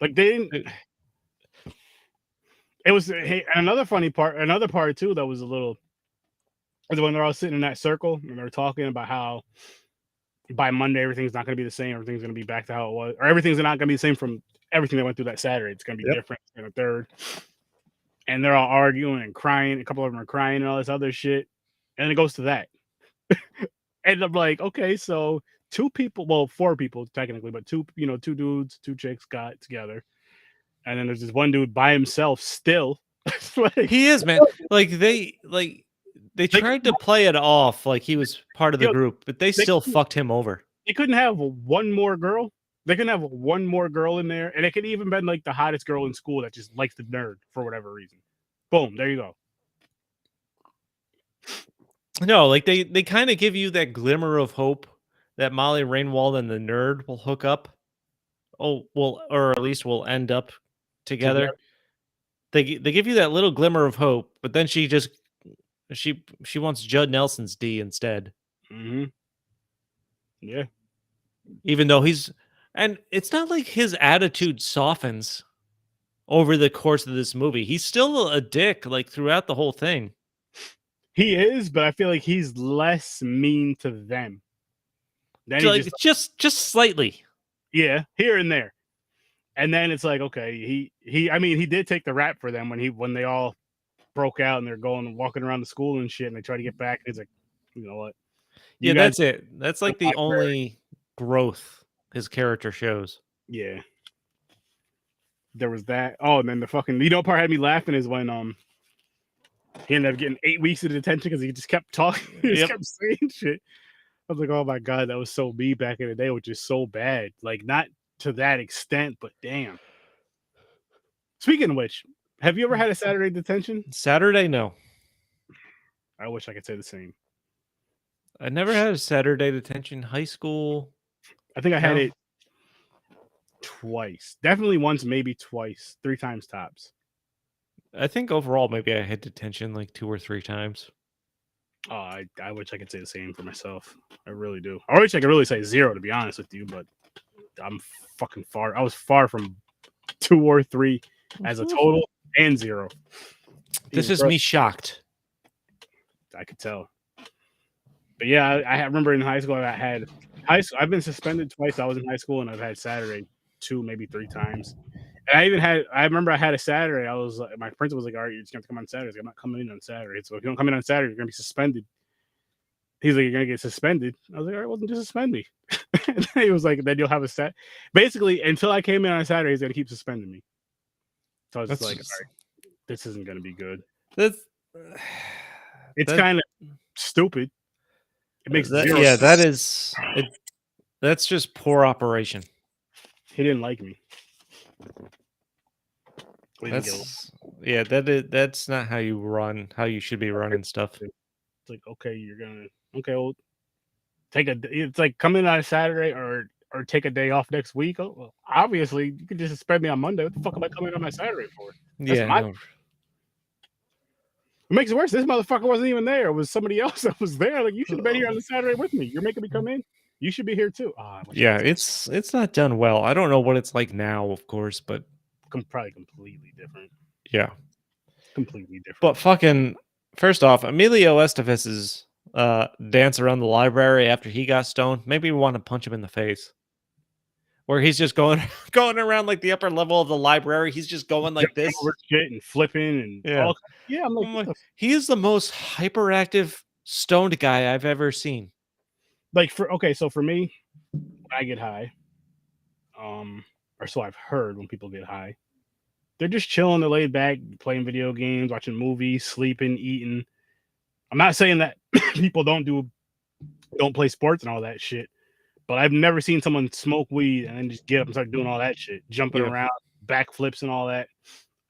Like they didn't. It was another funny part. Another part too that was a little is when they're all sitting in that circle and they're talking about how by Monday everything's not going to be the same. Everything's going to be back to how it was, or everything's not going to be the same from everything that went through that Saturday. It's going to be different in a third. And they're all arguing and crying. A couple of them are crying and all this other shit. And it goes to that. And I'm like, okay, so 4 people technically, but 2 dudes, 2 chicks got together. And then there's this one dude by himself still. Like, he is, man. Like they tried to play it off like he was part of the group, but they still fucked him over. They couldn't have one more girl. They couldn't have one more girl in there, and it could even been like the hottest girl in school that just likes the nerd for whatever reason. Boom, there you go. No, like they kind of give you that glimmer of hope that Molly Ringwald and the nerd will hook up. Oh, well, or at least will end up together. They give you that little glimmer of hope, but then she wants Judd Nelson's D instead. Mm-hmm. Yeah. Even though and it's not like his attitude softens over the course of this movie. He's still a dick, like throughout the whole thing. He is, but I feel like he's less mean to them. Then like, just slightly. Yeah, here and there. And then it's like, okay, he did take the rap for them when they all broke out and they're walking around the school and shit, and they try to get back. And he's like, you know what? Yeah, that's it. That's like the only growth his character shows. Yeah. There was that. Oh, and then the fucking part had me laughing is when he ended up getting 8 weeks of detention because he just kept talking. He just kept saying shit. I was like, oh my god, that was so me back in the day, which is so bad. Like, not to that extent, but damn. Speaking of which, have you ever had a Saturday detention? Saturday, no. I wish I could say the same. I never had a Saturday detention. High school. I think I had it twice. Definitely once, maybe twice. 3 times tops. I think overall, maybe I had detention like 2 or 3 times. Oh, I wish I could say the same for myself. I really do. I wish I could really say 0, to be honest with you, but I'm fucking far. I was far from 2 or 3 as a total and 0. This is me shocked. I could tell. But yeah, I remember in high school I've been suspended twice. I was in high school and I've had Saturday 2, maybe 3 times. And I remember I had a Saturday. My principal was like, all right, you're just going to come on Saturdays. I'm not coming in on Saturday. So if you don't come in on Saturday, you're going to be suspended. He's like, you're going to get suspended. I was like, all right, well, then just suspend me. And then he was like, then you'll have a set. Basically, until I came in on Saturday, he's going to keep suspending me. So I was just like, all right, this isn't going to be good. It's kind of stupid. It makes sense. That's just poor operation. He didn't like me. That's not how you should be running stuff. It's like, okay, well, it's like come in on a Saturday or take a day off next week. Oh, well, obviously you can just suspend me on Monday. What the fuck am I coming on my Saturday for? It makes it worse. This motherfucker wasn't even there. It was somebody else that was there. Like, you should have been here on the Saturday with me. You're making me come in. You should be here too. It's not done well. I don't know what it's like now, of course, but probably completely different. Yeah, completely different. But fucking first off, Emilio Estevez's dance around the library after he got stoned, maybe we want to punch him in the face. Where he's just going around like the upper level of the library. He's just going like this, shit and flipping and I'm like, he is the most hyperactive stoned guy I've ever seen. Like so for me, when I get high, or so I've heard when people get high, they're just chilling, they're laid back, playing video games, watching movies, sleeping, eating. I'm not saying that people don't play sports and all that shit. But I've never seen someone smoke weed and then just get up and start doing all that shit, jumping around, backflips and all that.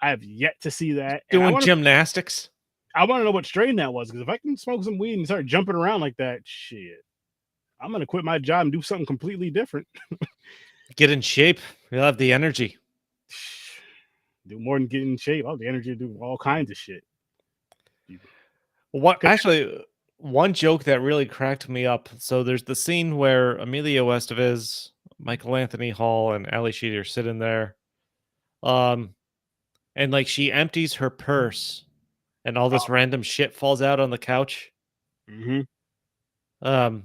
I have yet to see that. Doing gymnastics. I want to know what strain that was, because if I can smoke some weed and start jumping around like that, shit, I'm gonna quit my job and do something completely different. Get in shape. You'll have the energy. Do more than get in shape. I'll have the energy to do all kinds of shit. What actually one joke that really cracked me up. So there's the scene where Emilio Estevez, Michael Anthony Hall, and Ali Sheedy are sitting there. And like she empties her purse and all this random shit falls out on the couch. Mm-hmm. Um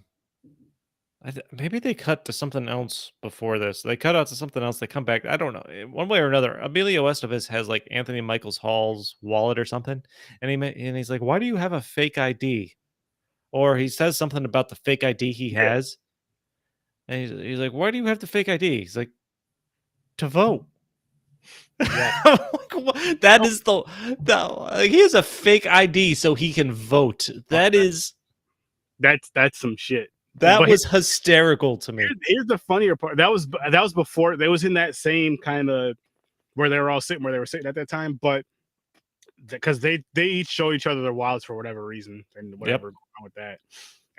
maybe they cut to something else before this. They cut out to something else. They come back. I don't know. One way or another, Emilio Estevez has like Anthony Michaels Hall's wallet or something, and he's like, "Why do you have a fake ID?" Or he says something about the fake ID he Yeah. has, and he's like, "Why do you have the fake ID?" He's like, "To vote." Yeah. I'm like, "What?" That is like, he has a fake ID so he can vote. That's some shit. that But was hysterical to me. here's the funnier part. That was before they was in that same kind of where they were all sitting where they were sitting at that time, but because they each show each other their wallets for whatever reason and whatever wrong with that.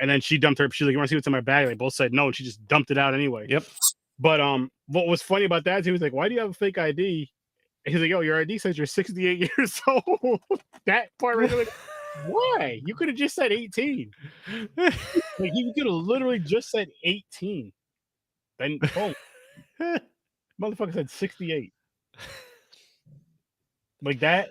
And then she dumped her. She's like, "You want to see what's in my bag?" They both said no, and she just dumped it out anyway. Yep. But what was funny about that? He was like, "Why do you have a fake ID?" And he's like, "Yo, your ID says you're 68 years old." That part right there, like, why? You could have just said 18. Like you could have literally just said 18. Then boom, motherfucker said 68. Like that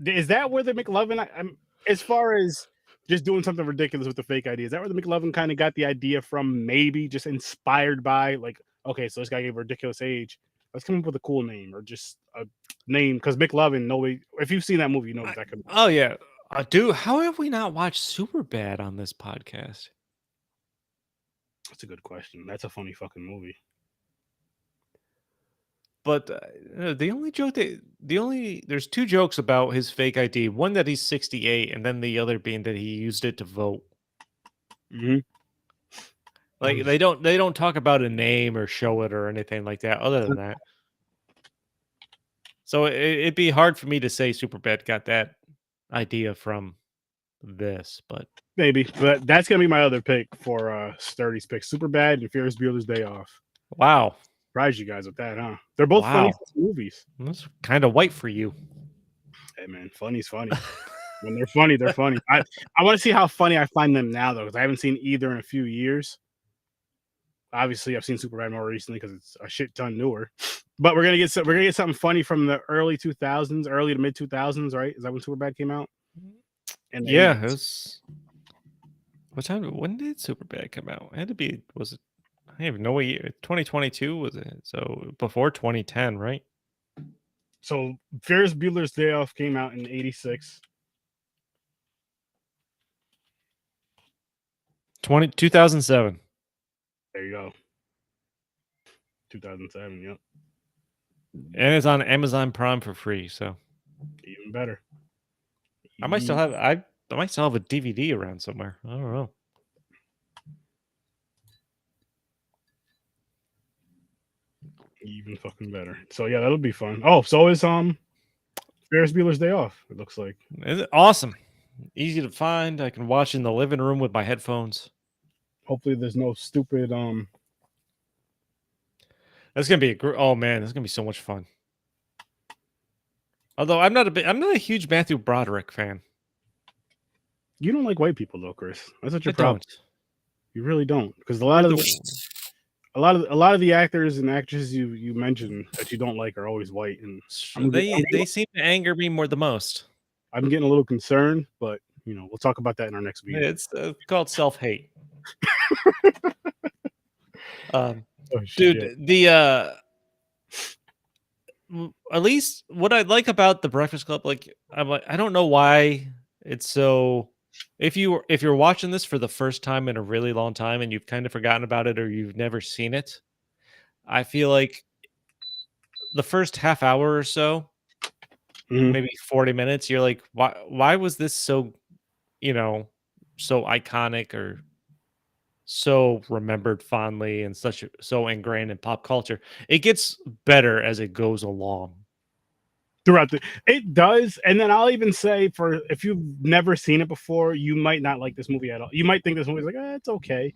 is that where the McLovin? I'm as far as just doing something ridiculous with the fake ID. Is that where the McLovin kind of got the idea from? Maybe just inspired by like, okay, so this guy gave a ridiculous age. Let's come up with a cool name or just a name because McLovin. Nobody, if you've seen that movie, you know exactly. Oh yeah, dude. How have we not watched Superbad on this podcast? That's a good question. That's a funny fucking movie. But there's two jokes about his fake ID. One that he's 68, and then the other being that he used it to vote. Mm-hmm. Like they don't talk about a name or show it or anything like that. Other than that, so it'd be hard for me to say Superbad got that idea from this, but Maybe, but that's gonna be my other pick for Sturdy's pick. Superbad and Ferris Bueller's Day Off. wow, Surprise you guys with that, huh? They're both funny movies. That's kind of white for you. Hey man, funny's funny. When they're funny, they're funny. I want to see how funny I find them now though, because I haven't seen either in a few years. Obviously, I've seen Superbad more recently because it's a shit ton newer. But we're gonna get something funny from the early 2000s, early to mid 2000s, right? Is that when Superbad came out? And Yeah, it was. What time? When did Superbad come out? It had to be. Was it? I have no year. 2022 was it? So before 2010, right? So Ferris Bueller's Day Off came out in '86. 2007. There you go. 2007. Yep. And it's on Amazon Prime for free. So Even better. I might still have. I might still have a DVD around somewhere. I don't know. Even fucking better. So yeah, that'll be fun. Oh, so is Ferris Bueller's Day Off. It looks like It's awesome. Easy to find. I can watch in the living room with my headphones. hopefully there's no stupid That's gonna be oh man, that's gonna be so much fun. Although I'm not a huge Matthew Broderick fan. You don't like white people though, Chris. That's what your I problem. don't. You really don't, because a lot of the actors and actresses you mentioned that you don't like are always white, and They seem to anger me more the most. I'm getting a little concerned, but you know we'll talk about that in our next video. It's called self-hate. Oh, Dude, at least what I like about the Breakfast Club, like I don't know why it's so. If you're watching this for the first time in a really long time and you've kind of forgotten about it or you've never seen it, I feel like the first half hour or so, maybe 40 minutes, you're like, why was this so, so iconic or so remembered fondly and so ingrained in pop culture? It gets better as it goes along. throughout it does. And then I'll even say, for if you've never seen it before, you might not like this movie at all. You might think this movie's like, it's okay.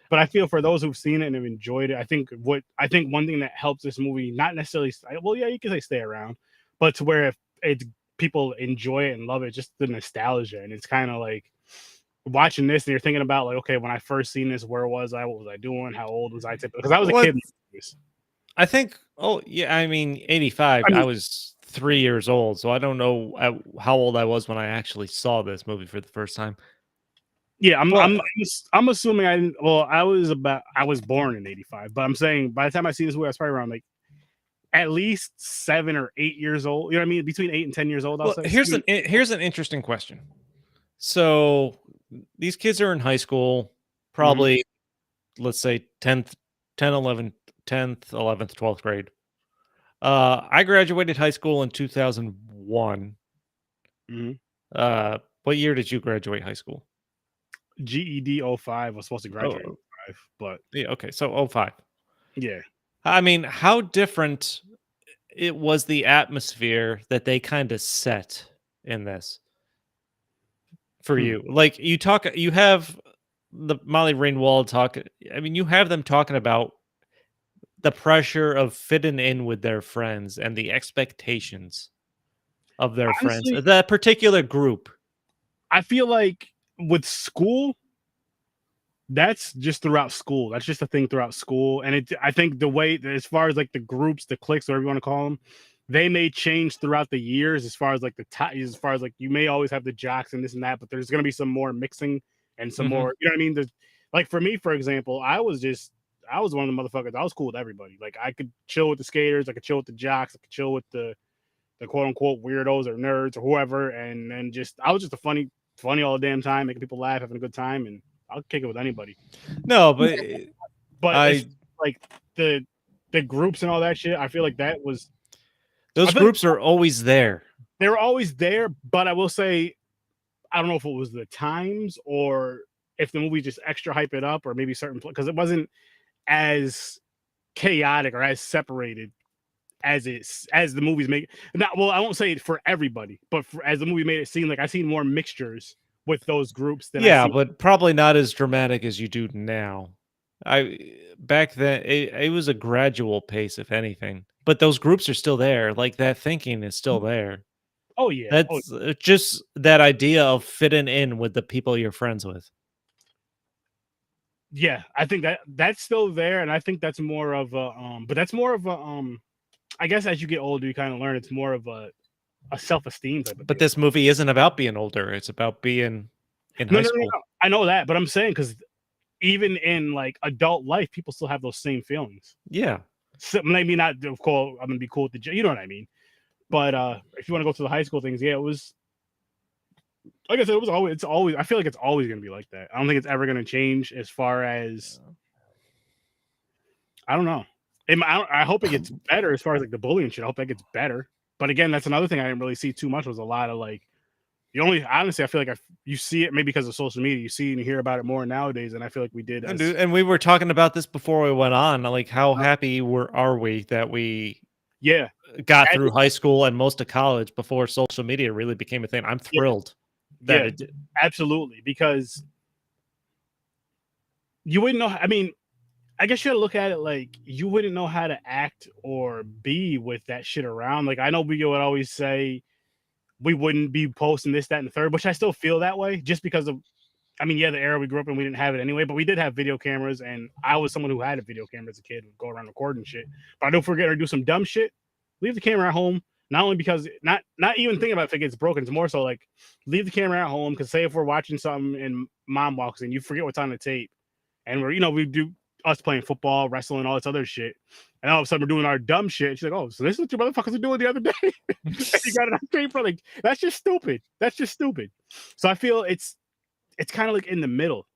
But I feel for those who've seen it and have enjoyed it, I think one thing that helps this movie, not necessarily, well, yeah, you can say stay around, but to where if it's people enjoy it and love it, just the nostalgia. And it's kind of like watching this and you're thinking about like, okay, when I first seen this, where was I? What was I doing? How old was I? Because I was a What kid. I think, oh yeah, I mean, 85. I I mean, was 3 years old, so I don't know how old I was when I actually saw this movie for the first time. yeah, But I'm assuming I didn't. Well, I was born in '85, but I'm saying by the time I see this movie, I was probably around like at least 7 or 8 years old. You know what I mean? Between 8 and 10 years old, I'll well, say. here's an interesting question. So these kids are in high school, Mhm, probably let's say 10th, 10, 11, 10th, 11th, 12th grade. I graduated high school in 2001. mhm. What year did you graduate high school? GED '05 was supposed to graduate in Oh, '05, but yeah, okay, so '05. yeah. I mean, how different it was the atmosphere that they kind of set in this for Hmm. you. Like you have the Molly Ringwald talk. I mean, you have them talking about the pressure of fitting in with their friends and the expectations of their friends, Honestly, that particular group. I feel like with school, that's just throughout school. That's just a thing throughout school. And I think the way, as far as like the groups, the cliques, whatever you want to call them, they may change throughout the years as far as like as far as like you may always have the jocks and this and that, but there's going to be some more mixing and some Mhm. more, you know what I mean? There's, like for me, for example, I was one of the motherfuckers. I was cool with everybody. Like I could chill with the skaters, I could chill with the jocks, I could chill with the quote unquote weirdos or nerds or whoever. And then I was just a funny all the damn time, making people laugh, having a good time. And I'll kick it with anybody. No, but But it's I like the the groups and all that shit, I feel like I those feel like groups are always there. they were always there, but I will say, I don't know if it was the times or if the movie just extra hype it up or maybe certain because it wasn't as chaotic or as separated as the movies make. Not well, I won't say it for everybody, but as the movie made it seem like I seen more mixtures with those groups than I Yeah, see. but probably not as dramatic as you do now. I back then it was a gradual pace, if anything. But those groups are still there. Like that thinking is still there. Oh yeah, oh That's just that idea of fitting in with the people you're friends with. yeah. I think that's still there, and I think that's more of a but that's more of a I guess as you get older, you kind of learn it's more of a self esteem type of But deal. this movie isn't about being older. It's about being in No, high no, no, school. no. I know that, but I'm saying because even in like adult life, people still have those same feelings. Yeah. So, maybe not of course, I'm gonna be cool with you know what I mean. But if you want to go to the high school things, yeah, it was like I said, it's always I feel like it's always gonna be like that. I don't think it's ever gonna change as far as I don't know. I hope it gets better as far as like the bullying shit. I hope that gets better. But again, that's another thing I didn't really see too much was a lot of like the only honestly I feel like you see it maybe because of social media. You see and hear about it more nowadays, and I feel like we did And as dude, and we were talking about this before we went on. Like, how happy are we that we yeah. got As through high school and most of college before social media really became a thing? I'm yeah, thrilled that yeah, it did. absolutely. Because you wouldn't know. I mean, I guess you gotta look at it like you wouldn't know how to act or be with that shit around. Like I know we would always say we wouldn't be posting this, that, and the third, which I still feel that way just because of I mean, yeah, the era we grew up in, we didn't have it anyway, but we did have video cameras, and I was someone who had a video camera as a kid, would go around recording shit. But I know if we're gonna do some dumb shit, leave the camera at home. Not only because not even thinking about if it gets broken, it's more so like leave the camera at home. Because say if we're watching something and mom walks in, you forget what's on the tape, and we do us playing football, wrestling, all this other shit, and all of a sudden we're doing our dumb shit. She's like, "Oh, so this is what you motherfuckers were doing the other day?" And you got it on paper. Like that's just stupid. That's just stupid. So I feel it's kind of like in the middle.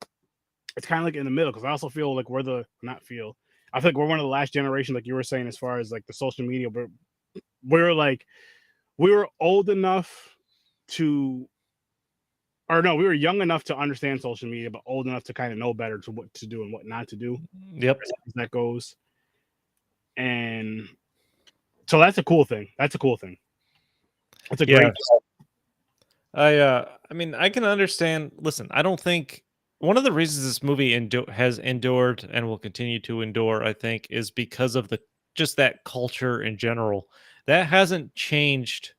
It's kind of like in the middle because I also feel like we're the not feel. I feel like we're one of the last generation, like you were saying, as far as like the social media. But we're like we were old enough to, or no, we were young enough to understand social media, but old enough to kind of know better to what to do and what not to do Yep. as far as that goes. And so that's a cool thing. That's a cool thing. It's a Yeah. great. I mean, I can understand. Listen, I don't think one of the reasons this movie has endured and will continue to endure, I think, is because of the just that culture in general. That hasn't changed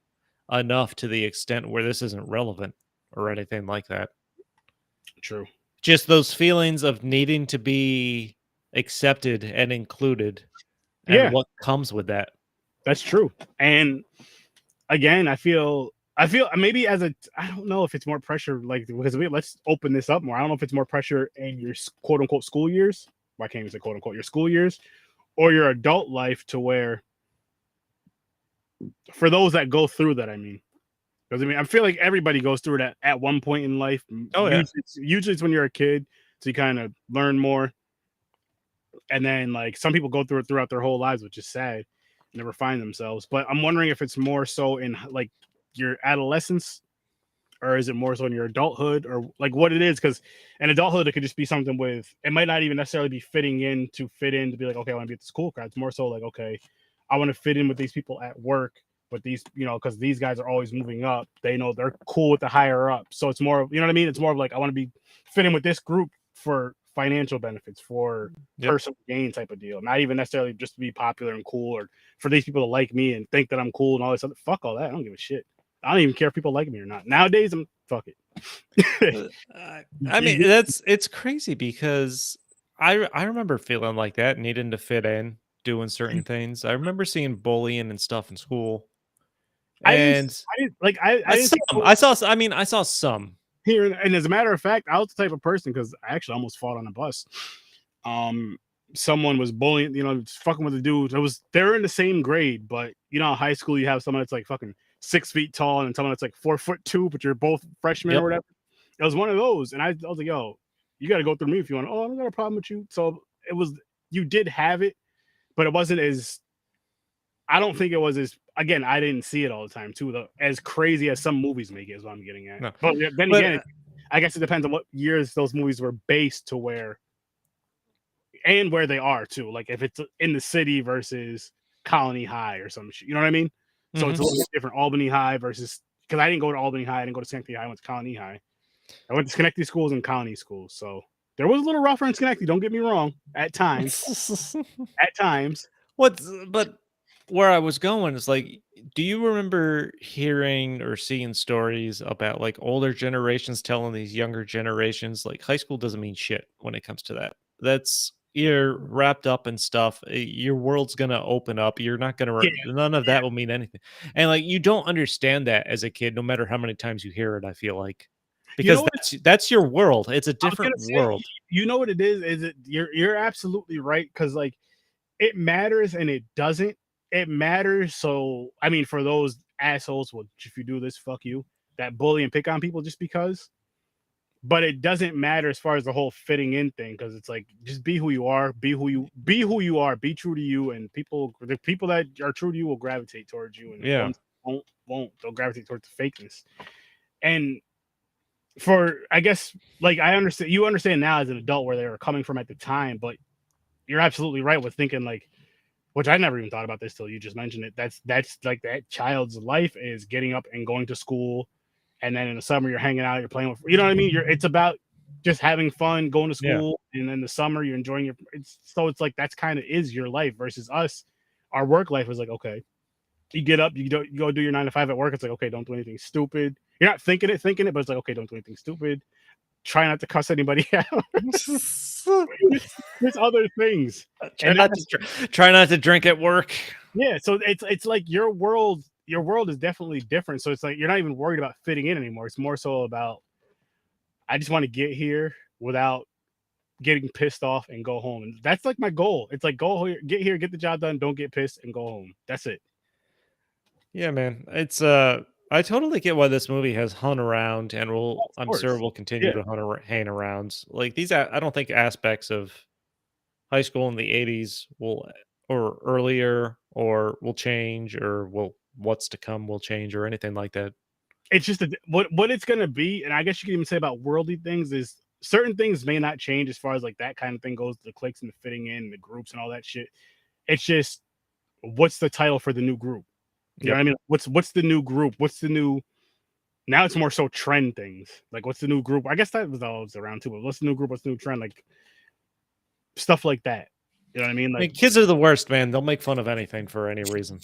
enough to the extent where this isn't relevant or anything like that. True. Just those feelings of needing to be accepted and included and Yeah, what comes with that. that's true. And again, I feel maybe as a I don't know if it's more pressure like because let's open this up more. I don't know if it's more pressure in your quote unquote school years. Why can't you say quote unquote your school years or your adult life to where for those that go through that, I mean. Because I mean, I feel like everybody goes through that at one point in life. Oh yeah. Usually it's when you're a kid, so you kind of learn more. And then like some people go through it throughout their whole lives, which is sad, never find themselves. But I'm wondering if it's more so in like your adolescence, or is it more so in your adulthood, or like what it is? Because in adulthood, it could just be something with it might not even necessarily be fitting in to fit in to be like, okay, I want to be at this cool crowd. It's more so like, okay, I want to fit in with these people at work, but these, because these guys are always moving up. They know they're cool with the higher up. So it's more of, you know what I mean? It's more of like, I want to be fit in with this group for financial benefits, for Yep. personal gain type of deal. Not even necessarily just to be popular and cool or for these people to like me and think that I'm cool and all this other. Fuck all that. I don't give a shit. I don't even care if people like me or not. Nowadays, I'm fuck it. I mean, it's crazy because I remember feeling like that, needing to fit in, doing certain things. I remember seeing bullying and stuff in school, I didn't, and I didn't like, I I didn't some see I saw. I mean, I saw some. here, and as a matter of fact, I was the type of person because I actually almost fought on a bus. Um, Someone was bullying, just fucking with the dude. They're in the same grade, but high school you have someone that's like fucking 6 feet tall and someone that's like 4'2", but you're both freshmen or Yep. whatever. It was one of those, and I was like, "Yo, you got to go through me if you want." Oh, I don't got a problem with you. So it was, you did have it, but it wasn't as. I don't think it was as. Again, I didn't see it all the time too. Though, as crazy as some movies make it, is what I'm getting at. No, But then but again, I guess it depends on what years those movies were based to where and where they are too. Like if it's in the city versus Colony High or some shit. You know what I mean? So it's a mhm. little bit different. Albany High versus because I didn't go to Albany High, I didn't go to Schenectady High, I went to Colony High. I went to Schenectady schools and Colony schools. So there was a little rougher in Schenectady, don't get me wrong, at times. At times. But where I was going is like, do you remember hearing or seeing stories about like older generations telling these younger generations like high school doesn't mean shit when it comes to that? That's you're wrapped up in stuff. Your world's gonna open up. You're not gonna. Yeah, None of yeah. that will mean anything. And like you don't understand that as a kid, no matter how many times you hear it. I feel like You know because what that's your world. It's a I was different gonna say? world. You know what it is? Is it you're absolutely right because like it matters and it doesn't. It matters. So I mean, for those assholes, well, if you do this, fuck you. That bully and pick on people just because. But it doesn't matter as far as the whole fitting in thing because it's like just be who you are, be who you are, be true to you, and the people that are true to you will gravitate towards you, and the Yeah. ones that won't they'll gravitate towards the fakeness. And for I guess like I understand you understand now as an adult where they were coming from at the time, but you're absolutely right with thinking like which I never even thought about this till you just mentioned it. That's like that child's life is getting up and going to school, and then in the summer you're hanging out, you're playing with, you know what I mean? It's about just having fun, going to Yeah. school, and then the summer you're enjoying your. It's like that's kind of is your life versus us. Our work life is like okay, you get up, you go do your 9 to 5 at work. It's like okay, don't do anything stupid. You're not thinking it, but it's like okay, don't do anything stupid. Try not to cuss anybody out. There's other things, Try and not that's to try not to drink at work. yeah. So it's like your world is definitely different. So it's like you're not even worried about fitting in anymore. It's more so about I just want to get here without getting pissed off and go home. And that's like my goal. It's like go here, get the job done, don't get pissed and go home. That's it. Yeah, man. It's I totally get why this movie has hung around and will Of I'm sure course. will continue Yeah. to hang around. Like these I don't think aspects of high school in the 80s will or earlier or will change or will what's to come will change or anything like that. It's just what it's gonna be, and I guess you can even say about worldly things is certain things may not change as far as like that kind of thing goes, the clicks and the fitting in, the groups and all that shit. It's just what's the title for the new group? You know what I mean? What's the new group? What's the new now it's more so trend things. Like what's the new group? I guess that was always around too, but what's the new group? What's the new trend? Like stuff like that. You know what I mean? I Like mean, kids are the worst, man. They'll make fun of anything for any reason.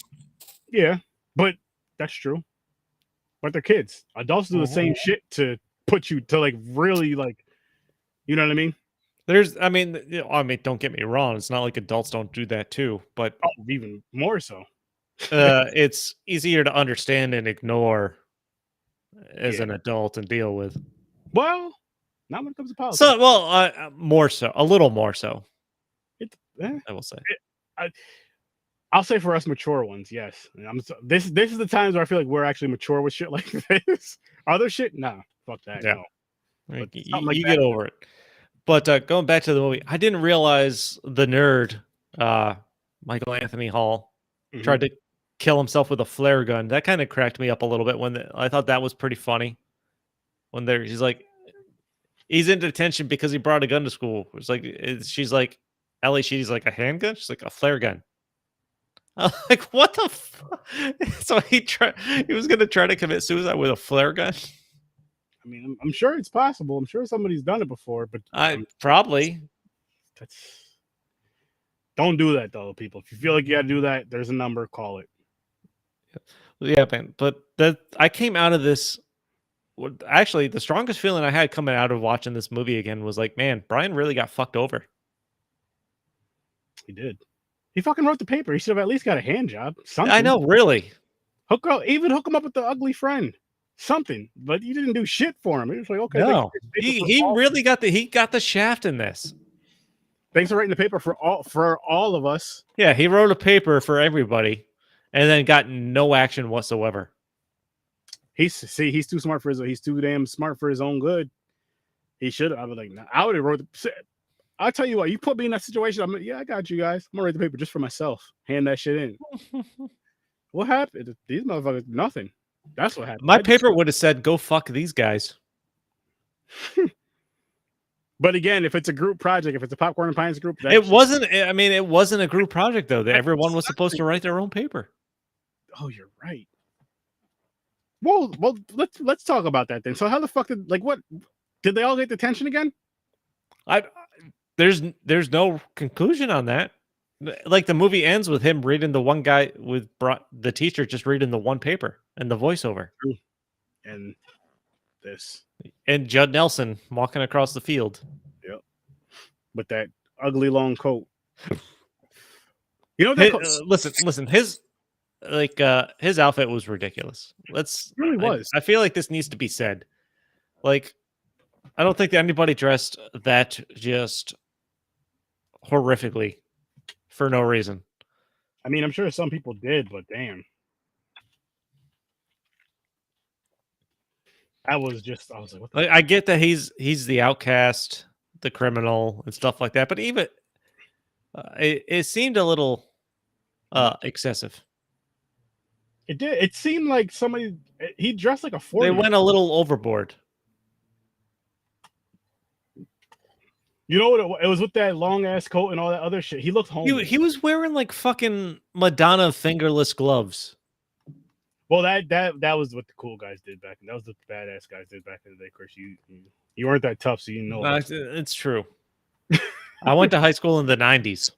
yeah, but that's true. But they're kids. Adults do the same shit to put you to like really like you know what I mean? I mean, don't get me wrong. It's not like adults don't do that too, but Oh, even more so. it's easier to understand and ignore as Yeah. an adult and deal with. Well, not when it comes to politics. So, well, more so, a little more so. It's, I will say. I'll say for us mature ones, yes. This is the times where I feel like we're actually mature with shit like this. Other shit, nah, fuck that. Yeah. No. Like, But something like you that, get over it. But going back to the movie, I didn't realize the nerd, Michael Anthony Hall, mhm. tried to kill himself with a flare gun. That kind of cracked me up a little bit I thought that was pretty funny. When he's like, he's in detention because he brought a gun to school. It's like, she's like, Ellie, she's like, a handgun? She's like, a flare gun. I'm like, what the So he was going to try to commit suicide with a flare gun? I mean, I'm sure it's possible. I'm sure somebody's done it before, but Probably. Don't do that though, people. If you feel like you got to do that, there's a number, call it. Yeah, man. But I came out of this. Actually, the strongest feeling I had coming out of watching this movie again was like, man, Brian really got fucked over. He did. He fucking wrote the paper. He should have at least got a hand job. Something. I know, really. Hook him up with the ugly friend. Something. But you didn't do shit for him. It was like, okay, No, he really got the shaft in this. Thanks for writing the paper for all of us. Yeah, he wrote a paper for everybody, and then got no action whatsoever. He's too smart for he's too damn smart for his own good. He should. I was like, nah, I would have wrote. I'll tell you what. You put me in that situation. Yeah, I got you guys. I'm gonna write the paper just for myself. Hand that shit in. What happened? These motherfuckers, nothing. That's what happened. My paper would have said, "Go fuck these guys." But again, if it's a group project, if it's a Popcorn and Pints group, it wasn't. I mean, it wasn't a group project though. Everyone was supposed to write their own paper. Oh, you're right. Well, let's talk about that then. So how the fuck did they all get detention again? There's no conclusion on that. Like the movie ends with him reading the one guy with the teacher just reading the one paper and the voiceover. And this. And Judd Nelson walking across the field. Yep. With that ugly long coat. You know listen, his outfit was ridiculous. It really was. I feel like this needs to be said. Like, I don't think anybody dressed that just horrifically for no reason. I mean, I'm sure some people did, but damn. I was like, what the I get that he's the outcast, the criminal, and stuff like that, but even it seemed a little excessive. It did. It seemed like he dressed like a 40. They went a little overboard. You know what? It was with that long ass coat and all that other shit. He looked homeless. He was wearing like fucking Madonna fingerless gloves. Well, that was what the cool guys did back then. That was what the badass guys did back in the day. Chris, you weren't that tough, so you know. It's true. I went to high school in the 90s,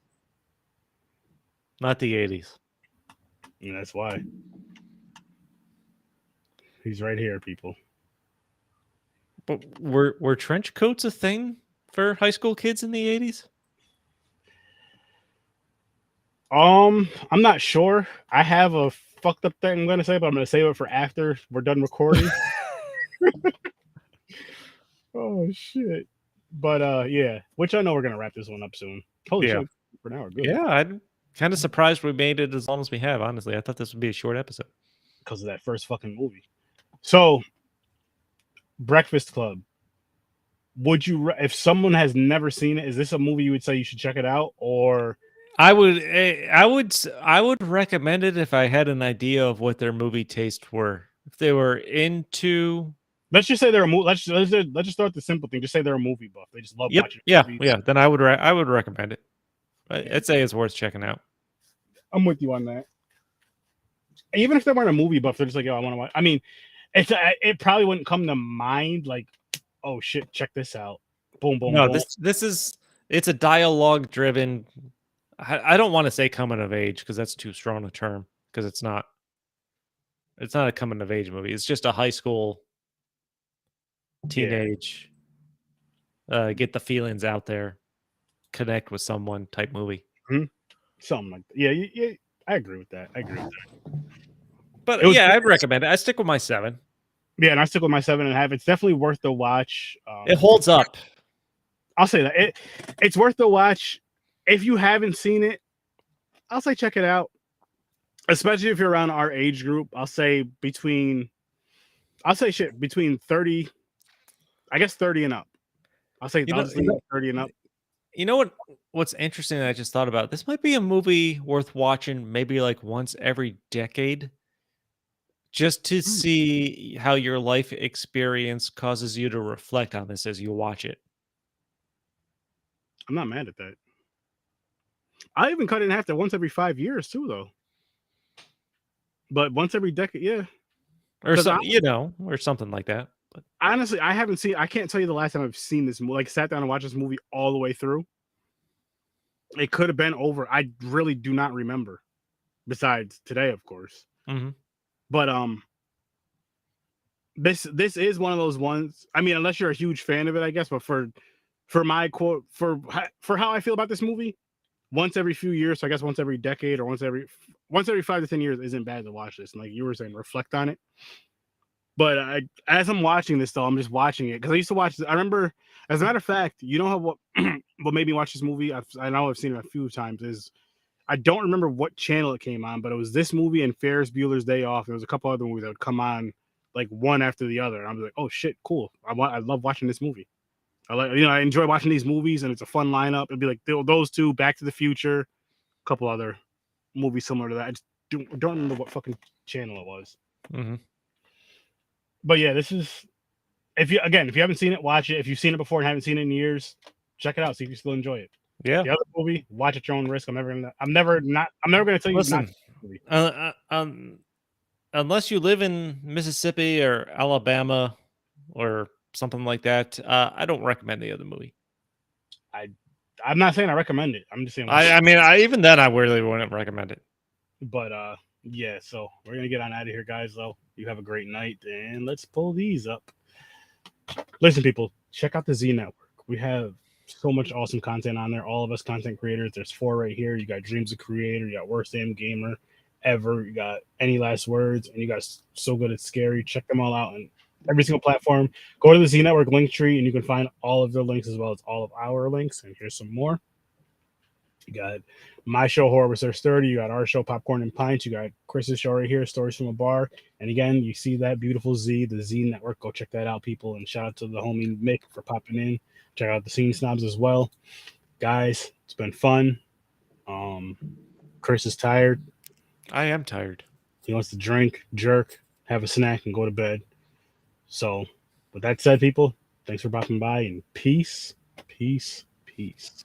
not the 80s. And that's why. He's right here, people. But were trench coats a thing for high school kids in the 80s? I'm not sure. I have a fucked up thing I'm gonna say, but I'm gonna save it for after we're done recording. Oh shit. But yeah, which I know we're gonna wrap this one up soon. Holy shit. For now, we're good. Yeah, I'm kind of surprised we made it as long as we have, honestly. I thought this would be a short episode. Because of that first fucking movie. So, Breakfast Club. Would you, if someone has never seen it, is this a movie you would say you should check it out? Or I would recommend it if I had an idea of what their movie tastes were. If they were into, let's just say they're a movie. Let's just start with the simple thing. Just say they're a movie buff. They just love watching movies. Yeah. Then I would recommend it. I'd say it's worth checking out. I'm with you on that. even if they weren't a movie buff, they're just like, yo, I want to watch. I mean, it probably wouldn't come to mind like, oh shit, check this out. Boom, boom, No, boom. it's a dialogue driven. I don't want to say coming of age because that's too strong a term because it's not. It's not a coming of age movie. It's just a high school teenage get the feelings out there, connect with someone type movie. Mm-hmm. Something like that. Yeah, I agree with that. But yeah, I'd recommend it. I stick with my 7. Yeah, and I stick with my 7.5. It's definitely worth the watch. It holds up. I'll say that it's worth the watch. If you haven't seen it, I'll say check it out. Especially if you're around our age group. I'll say between 30, I guess 30 and up. I'll say 30 and up. You know what's interesting that I just thought about? This might be a movie worth watching maybe like once every decade. Just to see how your life experience causes you to reflect on this as you watch it. I'm not mad at that. I even cut it in half to once every 5 years too, though. But once every decade, yeah. Or or something like that. But honestly, I can't tell you the last time I've seen this movie, like sat down and watched this movie all the way through. It could have been over. I really do not remember. Besides today, of course. Mm-hmm. But this is one of those ones. I mean, unless you're a huge fan of it, I guess. But for my quote, for how I feel about this movie, once every few years, so I guess once every decade or once every 5 to 10 years isn't bad to watch this. And like you were saying, reflect on it. But as I'm watching this, though, I'm just watching it because I used to watch. I remember, as a matter of fact, you know what made me watch this movie? I know I've seen it a few times. Is I don't remember what channel it came on, but it was this movie and Ferris Bueller's Day Off. There was a couple other movies that would come on like one after the other. And I was like, oh shit, cool. I love watching this movie. I enjoy watching these movies, and it's a fun lineup. It'd be like those two, Back to the Future, a couple other movies similar to that. I just don't remember what fucking channel it was. Mm-hmm. But yeah, this is if you haven't seen it, watch it. If you've seen it before and haven't seen it in years, check it out. See if you still enjoy it. Yeah. The other movie, watch at your own risk. I'm never gonna tell you. Listen, unless you live in Mississippi or Alabama or something like that, I don't recommend the other movie. I'm not saying I recommend it. I'm just saying. I mean, even then, I really wouldn't recommend it. But yeah. So we're gonna get on out of here, guys. Though you have a great night, and let's pull these up. Listen, people, check out the Z Network. We have so much awesome content on there. All of us content creators. There's 4 right here. You got Dreams of Creator. You got Worst Damn Gamer Ever. You got Any Last Words, and you got So Good It's Scary. Check them all out on every single platform. Go to the Z Network Linktree, and you can find all of their links as well as all of our links. And here's some more. You got my show, Horror Research 30. You got our show, Popcorn and Pints. You got Chris's show right here, Stories from a Bar. And again, you see that beautiful Z, the Z Network. Go check that out, people. And shout out to the homie Mick for popping in. Check out the Scene Snobs as well. Guys, it's been fun. Chris is tired. I am tired. He wants to drink, jerk, have a snack, and go to bed. So, with that said, people, thanks for popping by, and peace, peace, peace.